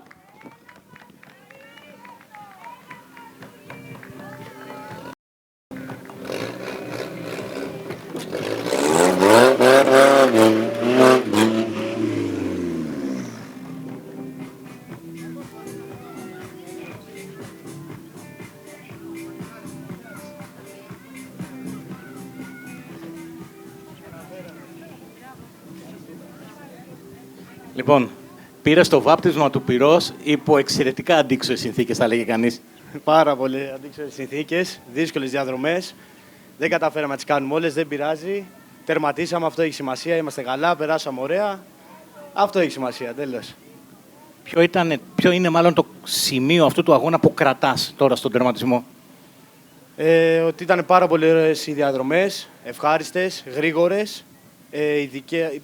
Λοιπόν, πήρε το βάπτισμα του πυρός υπό εξαιρετικά αντίξωες συνθήκες, θα λέγει κανείς. Πάρα πολύ αντίξωες συνθήκες, δύσκολες διαδρομές. Δεν καταφέραμε να τις κάνουμε όλες, δεν πειράζει. Τερματίσαμε, αυτό έχει σημασία. Είμαστε καλά, περάσαμε ωραία. Αυτό έχει σημασία, τέλος. Ποιο είναι μάλλον το σημείο αυτού του αγώνα που κρατάς τώρα στον τερματισμό? Ότι ήταν πάρα πολύ ωραίες οι διαδρομές, ευχάριστες, γρήγορες.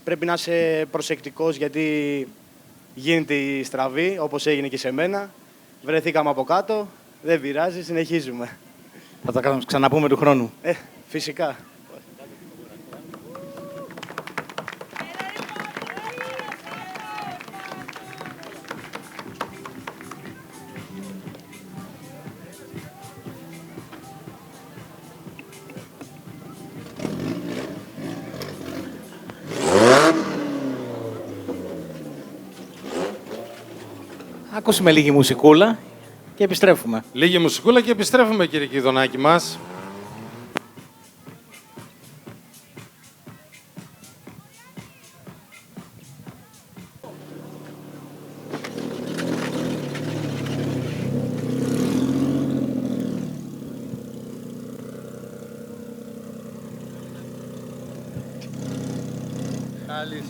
Πρέπει να είσαι προσεκτικός γιατί γίνεται η στραβή, όπως έγινε και σε μένα. Βρεθήκαμε από κάτω, δεν πειράζει, συνεχίζουμε. Θα τα ξαναπούμε του χρόνου. Φυσικά. Ακούσουμε λίγη μουσικούλα και επιστρέφουμε. Λίγη μουσικούλα και επιστρέφουμε, κύριε Κιδονάκη μας.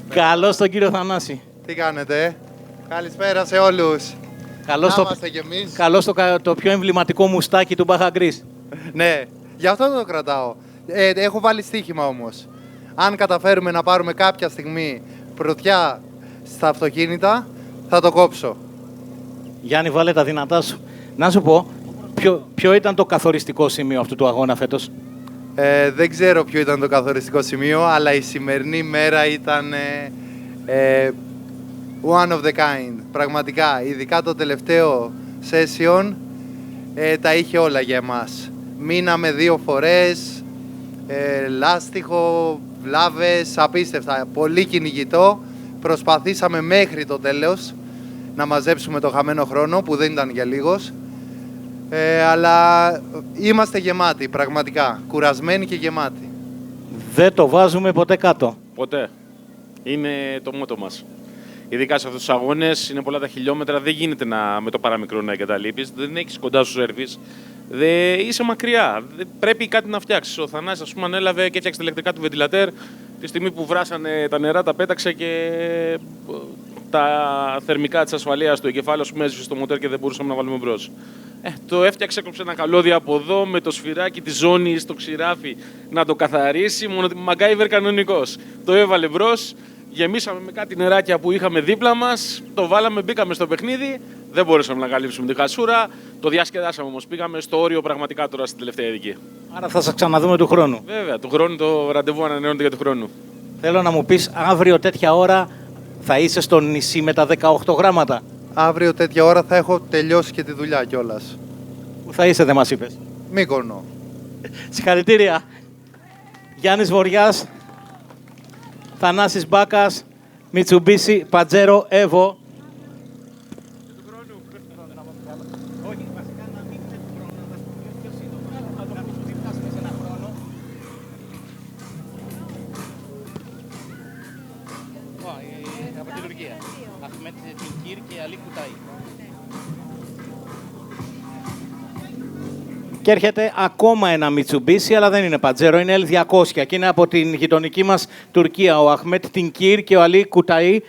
Καλώς τον κύριο Θανάση. Τι κάνετε? Καλησπέρα σε όλους. Καλώς το πιο εμβληματικό μουστάκι του Μπάχα Γκρίς. Ναι, γι' αυτό το κρατάω. Έχω βάλει στοίχημα όμως. Αν καταφέρουμε να πάρουμε κάποια στιγμή πρωτιά στα αυτοκίνητα, θα το κόψω. Γιάννη, βάλε τα δυνατά σου. Να σου πω, ποιο ήταν το καθοριστικό σημείο αυτού του αγώνα φέτος? Δεν ξέρω ποιο ήταν το καθοριστικό σημείο, αλλά η σημερινή μέρα ήταν one of the kind. Πραγματικά, ειδικά το τελευταίο session τα είχε όλα για εμάς. Μείναμε 2 φορές, λάστιχο, βλάβες, απίστευτα. Πολύ κυνηγητό. Προσπαθήσαμε μέχρι το τέλος να μαζέψουμε το χαμένο χρόνο, που δεν ήταν για λίγος. Αλλά είμαστε γεμάτοι, πραγματικά. Κουρασμένοι και γεμάτοι. Δεν το βάζουμε ποτέ κάτω. Ποτέ. Είναι το μότο μας. Ειδικά σε αυτούς τους αγώνες, είναι πολλά τα χιλιόμετρα, δεν γίνεται με το παραμικρό να εγκαταλείπεις, δεν έχεις κοντά σου σερβίς, είσαι μακριά, πρέπει κάτι να φτιάξεις. Ο Θανάσης, ας πούμε, ανέλαβε και έφτιαξε τα ηλεκτρικά του βεντιλατέρ, τη στιγμή που βράσανε τα νερά, τα πέταξε και τα θερμικά της ασφαλείας του εγκεφάλου, ας πούμε, έζησε στο μοτέρ και δεν μπορούσαμε να βάλουμε μπρος. Το έφτιαξε, έκοψε ένα καλώδιο από εδώ, με το σφυράκι τη ζώνη στο ξηράφι να το καθαρίσει, μόνο MacGyver κανονικός. Το έβαλε μπρος. Γεμίσαμε με κάτι νεράκια που είχαμε δίπλα μας, το βάλαμε, μπήκαμε στο παιχνίδι, δεν μπορούσαμε να καλύψουμε τη χασούρα, το διασκεδάσαμε όμως, πήγαμε στο όριο πραγματικά τώρα στην τελευταία ειδική. Άρα θα σας ξαναδούμε του χρόνου. Βέβαια, του χρόνου το ραντεβού ανανεώνεται για του χρόνου. Θέλω να μου πεις, αύριο τέτοια ώρα θα είσαι στο νησί με τα 18 γράμματα. Αύριο τέτοια ώρα θα έχω τελειώσει και τη δουλειά κιόλας. Πού θα είσαι, δεν μας είπες? Μύκονο. Συγχαρητήρια. Γιάννης Βοριάς, Θανάσης Μπάκας, Mitsubishi Pajero Evo. Από την Τουρκία. Αχμέτ Τινκίρ και Αλή Κουτάι. Και έρχεται ακόμα ένα Mitsubishi, αλλά δεν είναι Pajero, είναι L200 και είναι από την γειτονική μας Τουρκία. Ο Αχμέτ Τινκίρ και ο Αλή Κουτάι.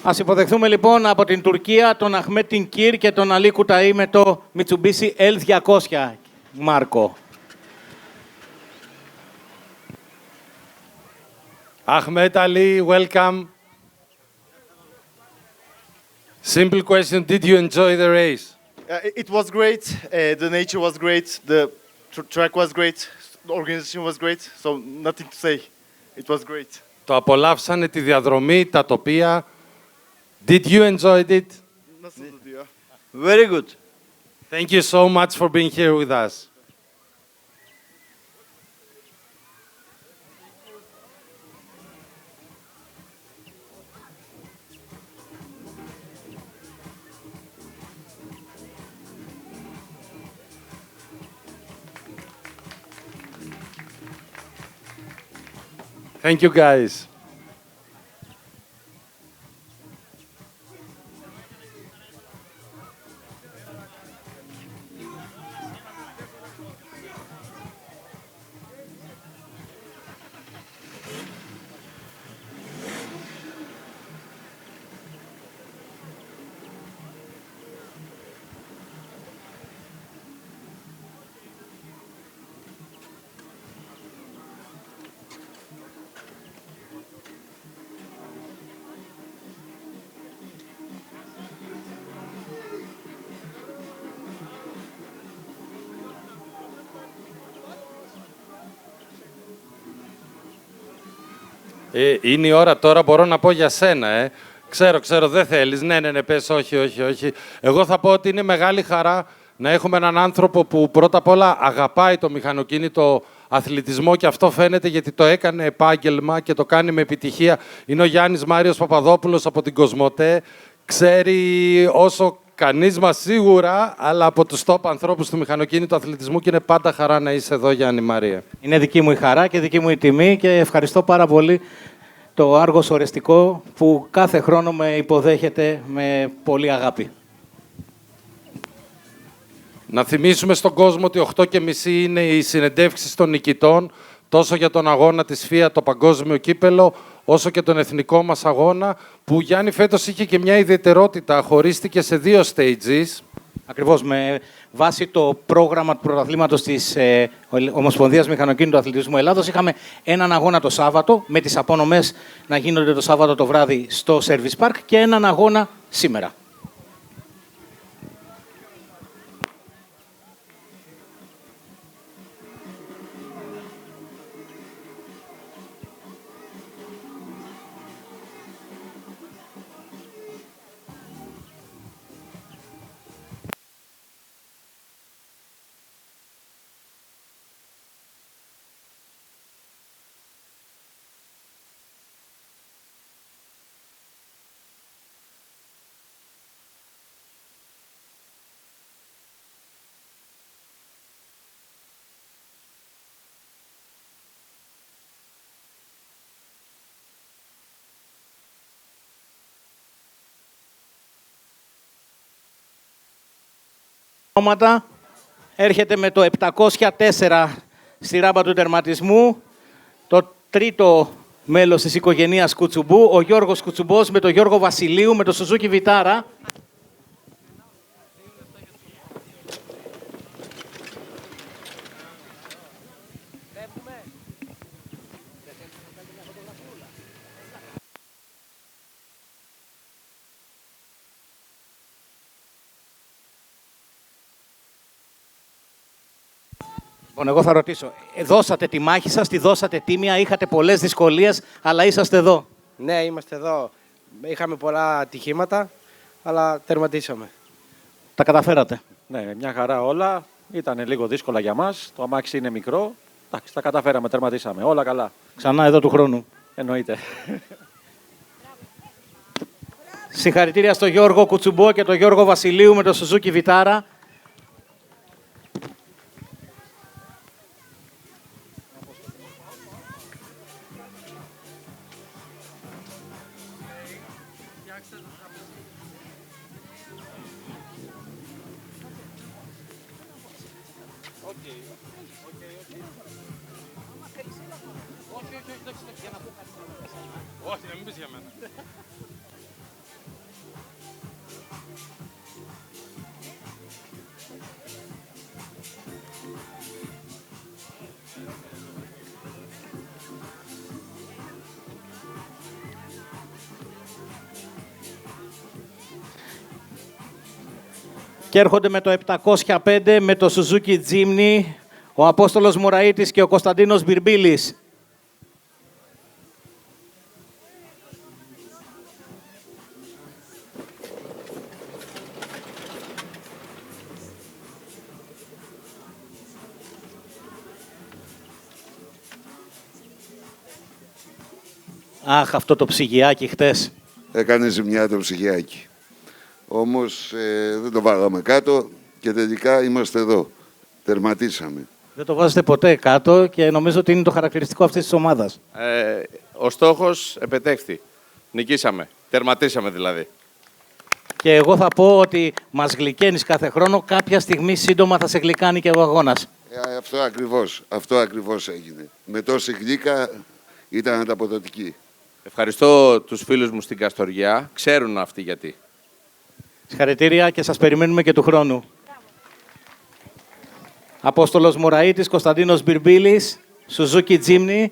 Ας υποδεχθούμε λοιπόν από την Τουρκία τον Αχμέτ Τινκίρ και τον Αλή Κουταή με το Mitsubishi L200. Μάρκο. Ahmed Ali, welcome. Simple question, did you enjoy the race? It was great. The nature was great. The track was great. The organization was great. So nothing to say. It was great. Το απολαύσανε τη διαδρομή, τα τοπία. Did you enjoy it? Very good. Thank you so much for being here with us. Thank you, guys. Είναι η ώρα τώρα, μπορώ να πω για σένα, Ξέρω, δεν θέλεις. Ναι, πες, όχι. Εγώ θα πω ότι είναι μεγάλη χαρά να έχουμε έναν άνθρωπο που πρώτα απ' όλα αγαπάει το μηχανοκίνητο αθλητισμό και αυτό φαίνεται γιατί το έκανε επάγγελμα και το κάνει με επιτυχία. Είναι ο Γιάννης Μάριος Παπαδόπουλος από την Κοσμοτέ. Ξέρει όσο κανείς μας σίγουρα, αλλά από τους top ανθρώπους του μηχανοκίνητου αθλητισμού και είναι πάντα χαρά να είσαι εδώ, Γιάννη Μαρία. Είναι δική μου η χαρά και δική μου η τιμή και ευχαριστώ πάρα πολύ το Άργος Ορεστικό που κάθε χρόνο με υποδέχεται με πολύ αγάπη. Να θυμίσουμε στον κόσμο ότι 8:30 είναι οι συνεντεύξεις των νικητών, τόσο για τον αγώνα της Fiat, το παγκόσμιο κύπελο, όσο και τον εθνικό μας αγώνα, που Γιάννη φέτος είχε και μια ιδιαιτερότητα, χωρίστηκε σε 2 stages. Ακριβώς, με βάση το πρόγραμμα του πρωταθλήματος της Ομοσπονδίας Μηχανοκίνητου Αθλητισμού Ελλάδος, είχαμε έναν αγώνα το Σάββατο, με τις απονομές να γίνονται το Σάββατο το βράδυ στο Service Park και έναν αγώνα σήμερα. Έρχεται με το 704 στη ράμπα του τερματισμού το τρίτο μέλος της οικογένειας Κουτσουμπού, ο Γιώργος Κουτσουμπός με τον Γιώργο Βασιλείου με το Suzuki Vitara. Εγώ θα ρωτήσω, δώσατε τη μάχη σας, τη δώσατε τίμια, είχατε πολλές δυσκολίες, αλλά είσαστε εδώ. Ναι, είμαστε εδώ. Είχαμε πολλά ατυχήματα, αλλά τερματίσαμε. Τα καταφέρατε. Ναι, μια χαρά όλα. Ήταν λίγο δύσκολα για μας. Το αμάξι είναι μικρό. Εντάξει, τα καταφέραμε, τερματίσαμε. Όλα καλά. Ξανά εδώ του χρόνου. Εννοείται. Συγχαρητήρια στο Γιώργο Κουτσουμπό και τον Γιώργο Βασιλείου με το Suzuki Vitara. Όχι, να μην πεις για μένα. Και έρχονται με το 705 με το Suzuki Jimny, ο Απόστολος Μωραΐτης και ο Κωνσταντίνος Μπιρμπίλης. Αχ, αυτό το ψυγιάκι χτες. Έκανε ζημιά το ψυγιάκι. Όμως δεν το βάλαμε κάτω και τελικά είμαστε εδώ. Τερματίσαμε. Δεν το βάζετε ποτέ κάτω και νομίζω ότι είναι το χαρακτηριστικό αυτής της ομάδας. Ο στόχος επετέχθη. Νικήσαμε. Τερματίσαμε δηλαδή. Και εγώ θα πω ότι μας γλυκαίνεις κάθε χρόνο. Κάποια στιγμή σύντομα θα σε γλυκάνει και ο αγώνας. Αυτό ακριβώς έγινε. Με τόση γλύκα ήταν ανταποδοτική. Ευχαριστώ τους φίλους μου στην Καστοριά. Ξέρουν αυτοί γιατί. Συγχαρητήρια και σας περιμένουμε και του χρόνου. Απόστολος Μωραΐτης, Κωνσταντίνος Μπιρμπίλης, Suzuki Jimny.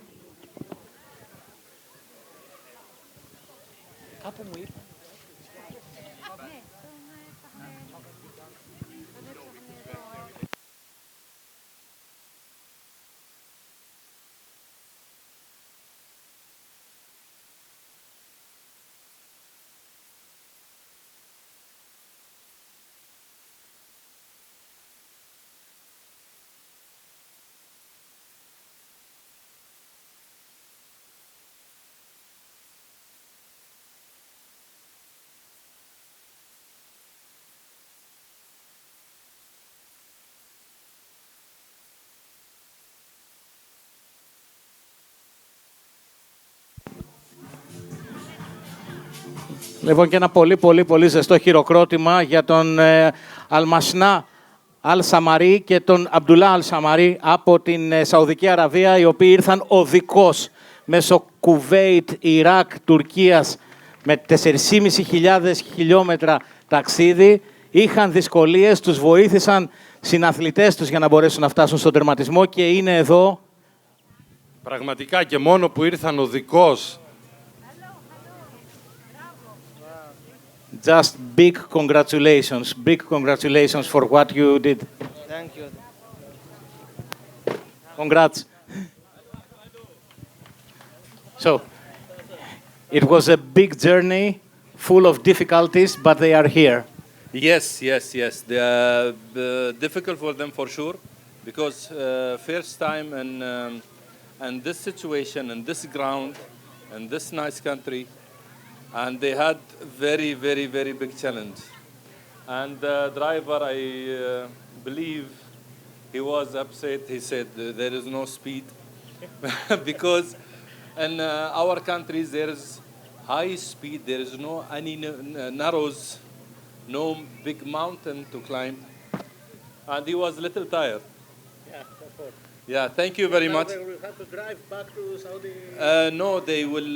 Λοιπόν, και ένα πολύ ζεστό χειροκρότημα για τον Αλμασνά Αλ-Σαμαρί και τον Αμπτουλά Αλ-Σαμαρί από την Σαουδική Αραβία, οι οποίοι ήρθαν οδικώς μέσω Κουβέιτ, Ιράκ, Τουρκίας με 4.500 χιλιόμετρα ταξίδι. Είχαν δυσκολίες, τους βοήθησαν συναθλητές τους για να μπορέσουν να φτάσουν στον τερματισμό και είναι εδώ. Πραγματικά και μόνο που ήρθαν οδικώς. Just big congratulations for what you did. Thank you. Congrats. So, it was a big journey, full of difficulties, but they are here. Yes. Difficult for them for sure, because first time and this situation and this ground and this nice country. And they had very big challenge. And the driver, I believe, he was upset. He said there is no speed because in our countries there is high speed. There is no any narrows, no big mountain to climb. And he was a little tired. Yeah, thank you very much. They will have to drive back to Saudi? No, they will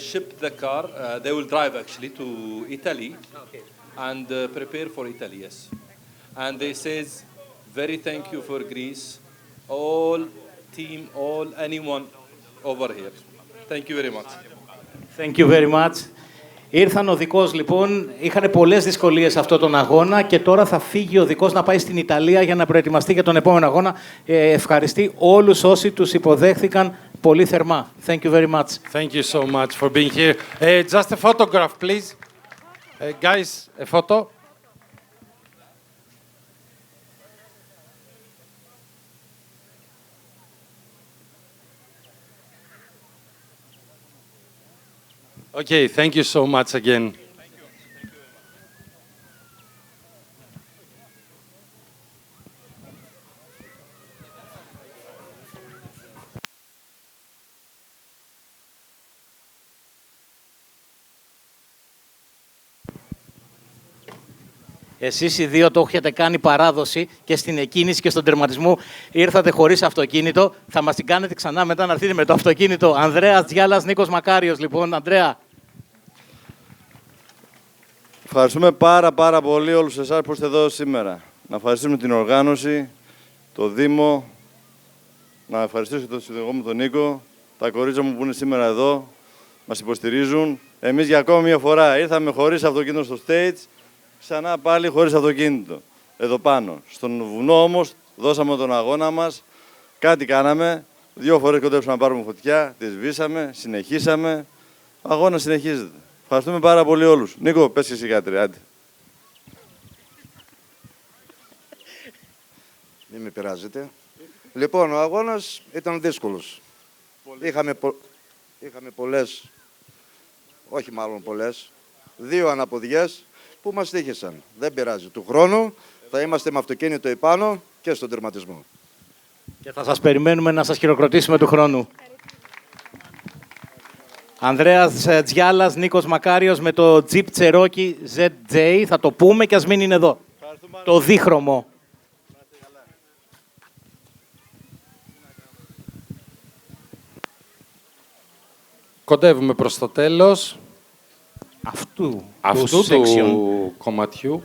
ship the car. They will drive actually to Italy and prepare for Italy, yes. And they says, very thank you for Greece, all team, anyone over here. Thank you very much. Thank you very much. Ήρθαν οδικώς λοιπόν, είχαν πολλές δυσκολίες σε αυτόν τον αγώνα και τώρα θα φύγει ο οδικός να πάει στην Ιταλία για να προετοιμαστεί για τον επόμενο αγώνα. Ευχαριστεί όλους όσοι τους υποδέχθηκαν πολύ θερμά. Thank you very much. Thank you so much for being here. Just a photograph, please. Guys, a photo. Okay, thank you so much again. Εσείς οι δύο το έχετε κάνει παράδοση και στην εκκίνηση και στον τερματισμό ήρθατε χωρίς αυτοκίνητο. Θα μας την κάνετε ξανά μετά να έρθετε με το αυτοκίνητο. Ανδρέας Τζιάλας, Νίκος Μακάριος, λοιπόν. Ανδρέα. Ευχαριστούμε πάρα πολύ όλους εσάς που είστε εδώ σήμερα. Να ευχαριστήσουμε την οργάνωση, το Δήμο, να ευχαριστήσω τον συνδεγό μου τον Νίκο, τα κορίτσια μου που είναι σήμερα εδώ, μας υποστηρίζουν. Εμείς για ακόμη μια φορά ήρθαμε χωρίς αυτοκίνητο στο stage, ξανά πάλι χωρίς αυτοκίνητο. εδώ πάνω. Στον βουνό όμως δώσαμε τον αγώνα μας, κάτι κάναμε, 2 φορές κοντέψαμε να πάρουμε φωτιά, τη σβήσαμε, συνεχίσαμε. Ο αγώνας συνεχίζεται. Ευχαριστούμε πάρα πολύ όλους. Νίκο, πες και εσύ κάτι, άντε. Μην με πειράζετε. Λοιπόν, ο αγώνας ήταν δύσκολος. Είχαμε πολλές, όχι μάλλον πολλές, 2 αναποδιές που μας τύχησαν. Δεν πειράζει. Του χρόνου θα είμαστε με αυτοκίνητο επάνω και στον τερματισμό. Και θα σας περιμένουμε να σας χειροκροτήσουμε του χρόνου. Ανδρέας Τζιάλας, Νίκος Μακάριος με το Jeep Cherokee ZJ. Θα το πούμε και ας μην είναι εδώ. Το δίχρωμο. Κοντεύουμε προς το τέλος αυτού του κομματιού.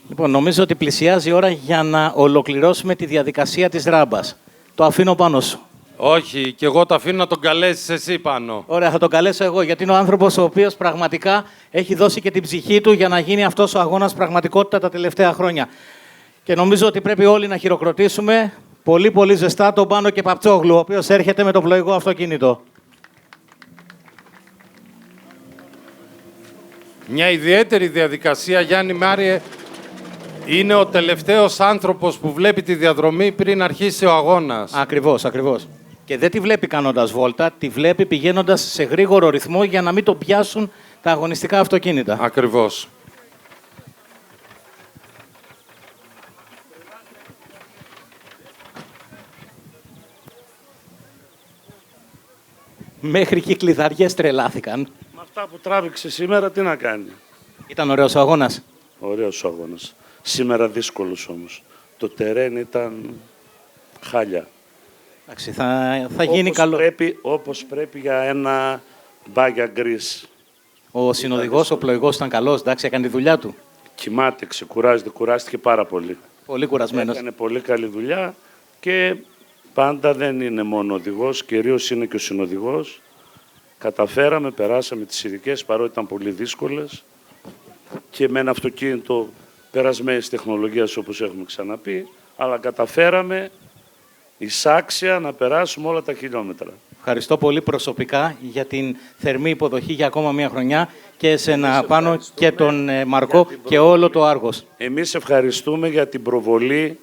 Λοιπόν, νομίζω ότι πλησιάζει η ώρα για να ολοκληρώσουμε τη διαδικασία της ράμπας. Το αφήνω πάνω σου. Όχι, και εγώ το αφήνω να τον καλέσεις εσύ πάνω. Ωραία, θα τον καλέσω εγώ, γιατί είναι ο άνθρωπος ο οποίος πραγματικά έχει δώσει και την ψυχή του για να γίνει αυτός ο αγώνας πραγματικότητα τα τελευταία χρόνια. Και νομίζω ότι πρέπει όλοι να χειροκροτήσουμε πολύ πολύ ζεστά τον Πάνο και Παπτσόγλου, ο οποίος έρχεται με το πλοηγό αυτοκίνητο. Μια ιδιαίτερη διαδικασία, Γιάννη Μάριε, είναι ο τελευταίος άνθρωπος που βλέπει τη διαδρομή πριν αρχίσει ο αγώνας. Ακριβώς, ακριβώς. Και δεν τη βλέπει κάνοντας βόλτα, τη βλέπει πηγαίνοντας σε γρήγορο ρυθμό για να μην το πιάσουν τα αγωνιστικά αυτοκίνητα. Ακριβώς. Μέχρι και οι κλειδαριές τρελάθηκαν. Με αυτά που τράβηξε σήμερα, τι να κάνει. Ήταν ωραίος ο αγώνας. Ωραίος ο αγώνας. Σήμερα δύσκολος όμως. Το τερέν ήταν χάλια. Εντάξει, θα γίνει καλό. Όπως πρέπει για ένα μπάγια γκρίς. Ο συνοδηγός, ο πλοηγός ήταν καλός, εντάξει, έκανε τη δουλειά του. Κοιμάται, ξεκουράζεται, κουράστηκε πάρα πολύ. Πολύ κουρασμένος. Έκανε πολύ καλή δουλειά και πάντα δεν είναι μόνο οδηγός, κυρίως είναι και ο συνοδηγός. Καταφέραμε, περάσαμε τις ειδικές, παρότι ήταν πολύ δύσκολες και με ένα αυτοκίνητο περασμένης τεχνολογίας, όπως έχουμε ξαναπεί, αλλά καταφέραμε εισάξια να περάσουμε όλα τα χιλιόμετρα. Ευχαριστώ πολύ προσωπικά για την θερμή υποδοχή για ακόμα μια χρονιά και εσένα Πάνο και τον Μαρκό και όλο το Άργος. Εμείς ευχαριστούμε για την προβολή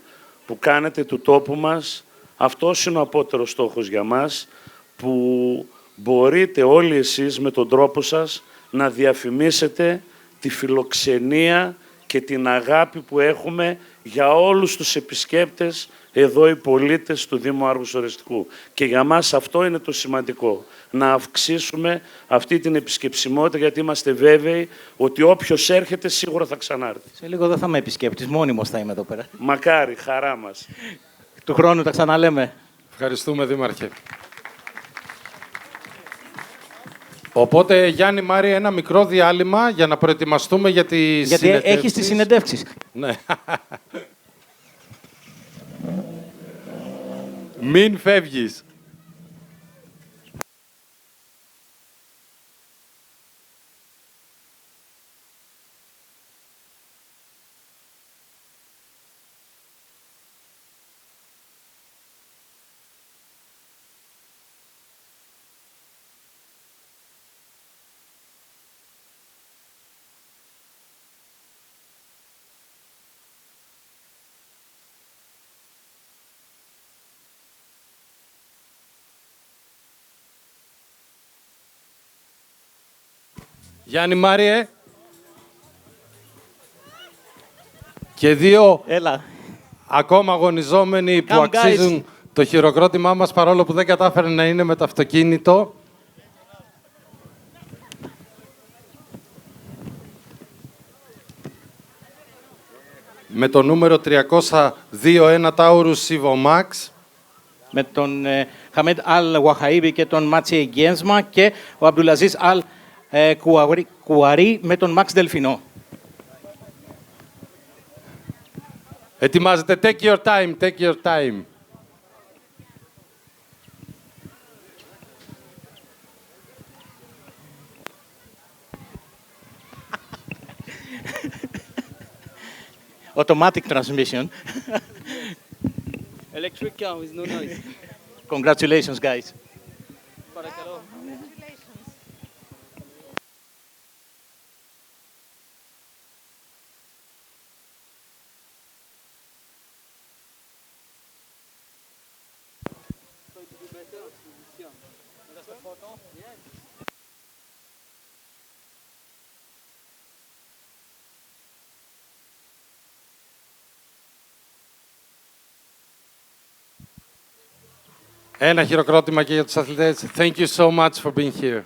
που κάνετε του τόπου μας. Αυτός είναι ο απότερος στόχος για μας, που μπορείτε όλοι εσείς με τον τρόπο σας να διαφημίσετε τη φιλοξενία και την αγάπη που έχουμε για όλους τους επισκέπτες εδώ οι πολίτες του Δήμου Άργους Ορεστικού. Και για μας αυτό είναι το σημαντικό. Να αυξήσουμε αυτή την επισκεψιμότητα, γιατί είμαστε βέβαιοι ότι όποιος έρχεται σίγουρα θα ξανάρθει. Σε λίγο δεν θα είμαι επισκέπτης, μόνιμος θα είμαι εδώ πέρα. Μακάρι, χαρά μας. Του χρόνου τα ξαναλέμε. Ευχαριστούμε, Δήμαρχε. Οπότε, Γιάννη Μάρη, ένα μικρό διάλειμμα για να προετοιμαστούμε για τις Γιατί έχεις τις συνεντεύξεις. Ναι. Μην φεύγεις. Γιάννη Μάριε. Και δύο ακόμα αγωνιζόμενοι που αξίζουν το χειροκρότημά μας, παρόλο που δεν κατάφερε να είναι με το αυτοκίνητο. Με το νούμερο 302-1 Taurus Sivo Max. Με τον Χαμέντ Αλ Wahaibi και τον Μάτσιε Γκένσμα και ο Αμπτουλαζίς Αλ Κουαρί με τον Μαξ Δελφινό. Ετοιμάζετε. Take your time, take your time. Automatic transmission. Electric car with no noise. Congratulations, guys. Ένα χειροκρότημα και για τους αθλητές. Thank you so much for being here.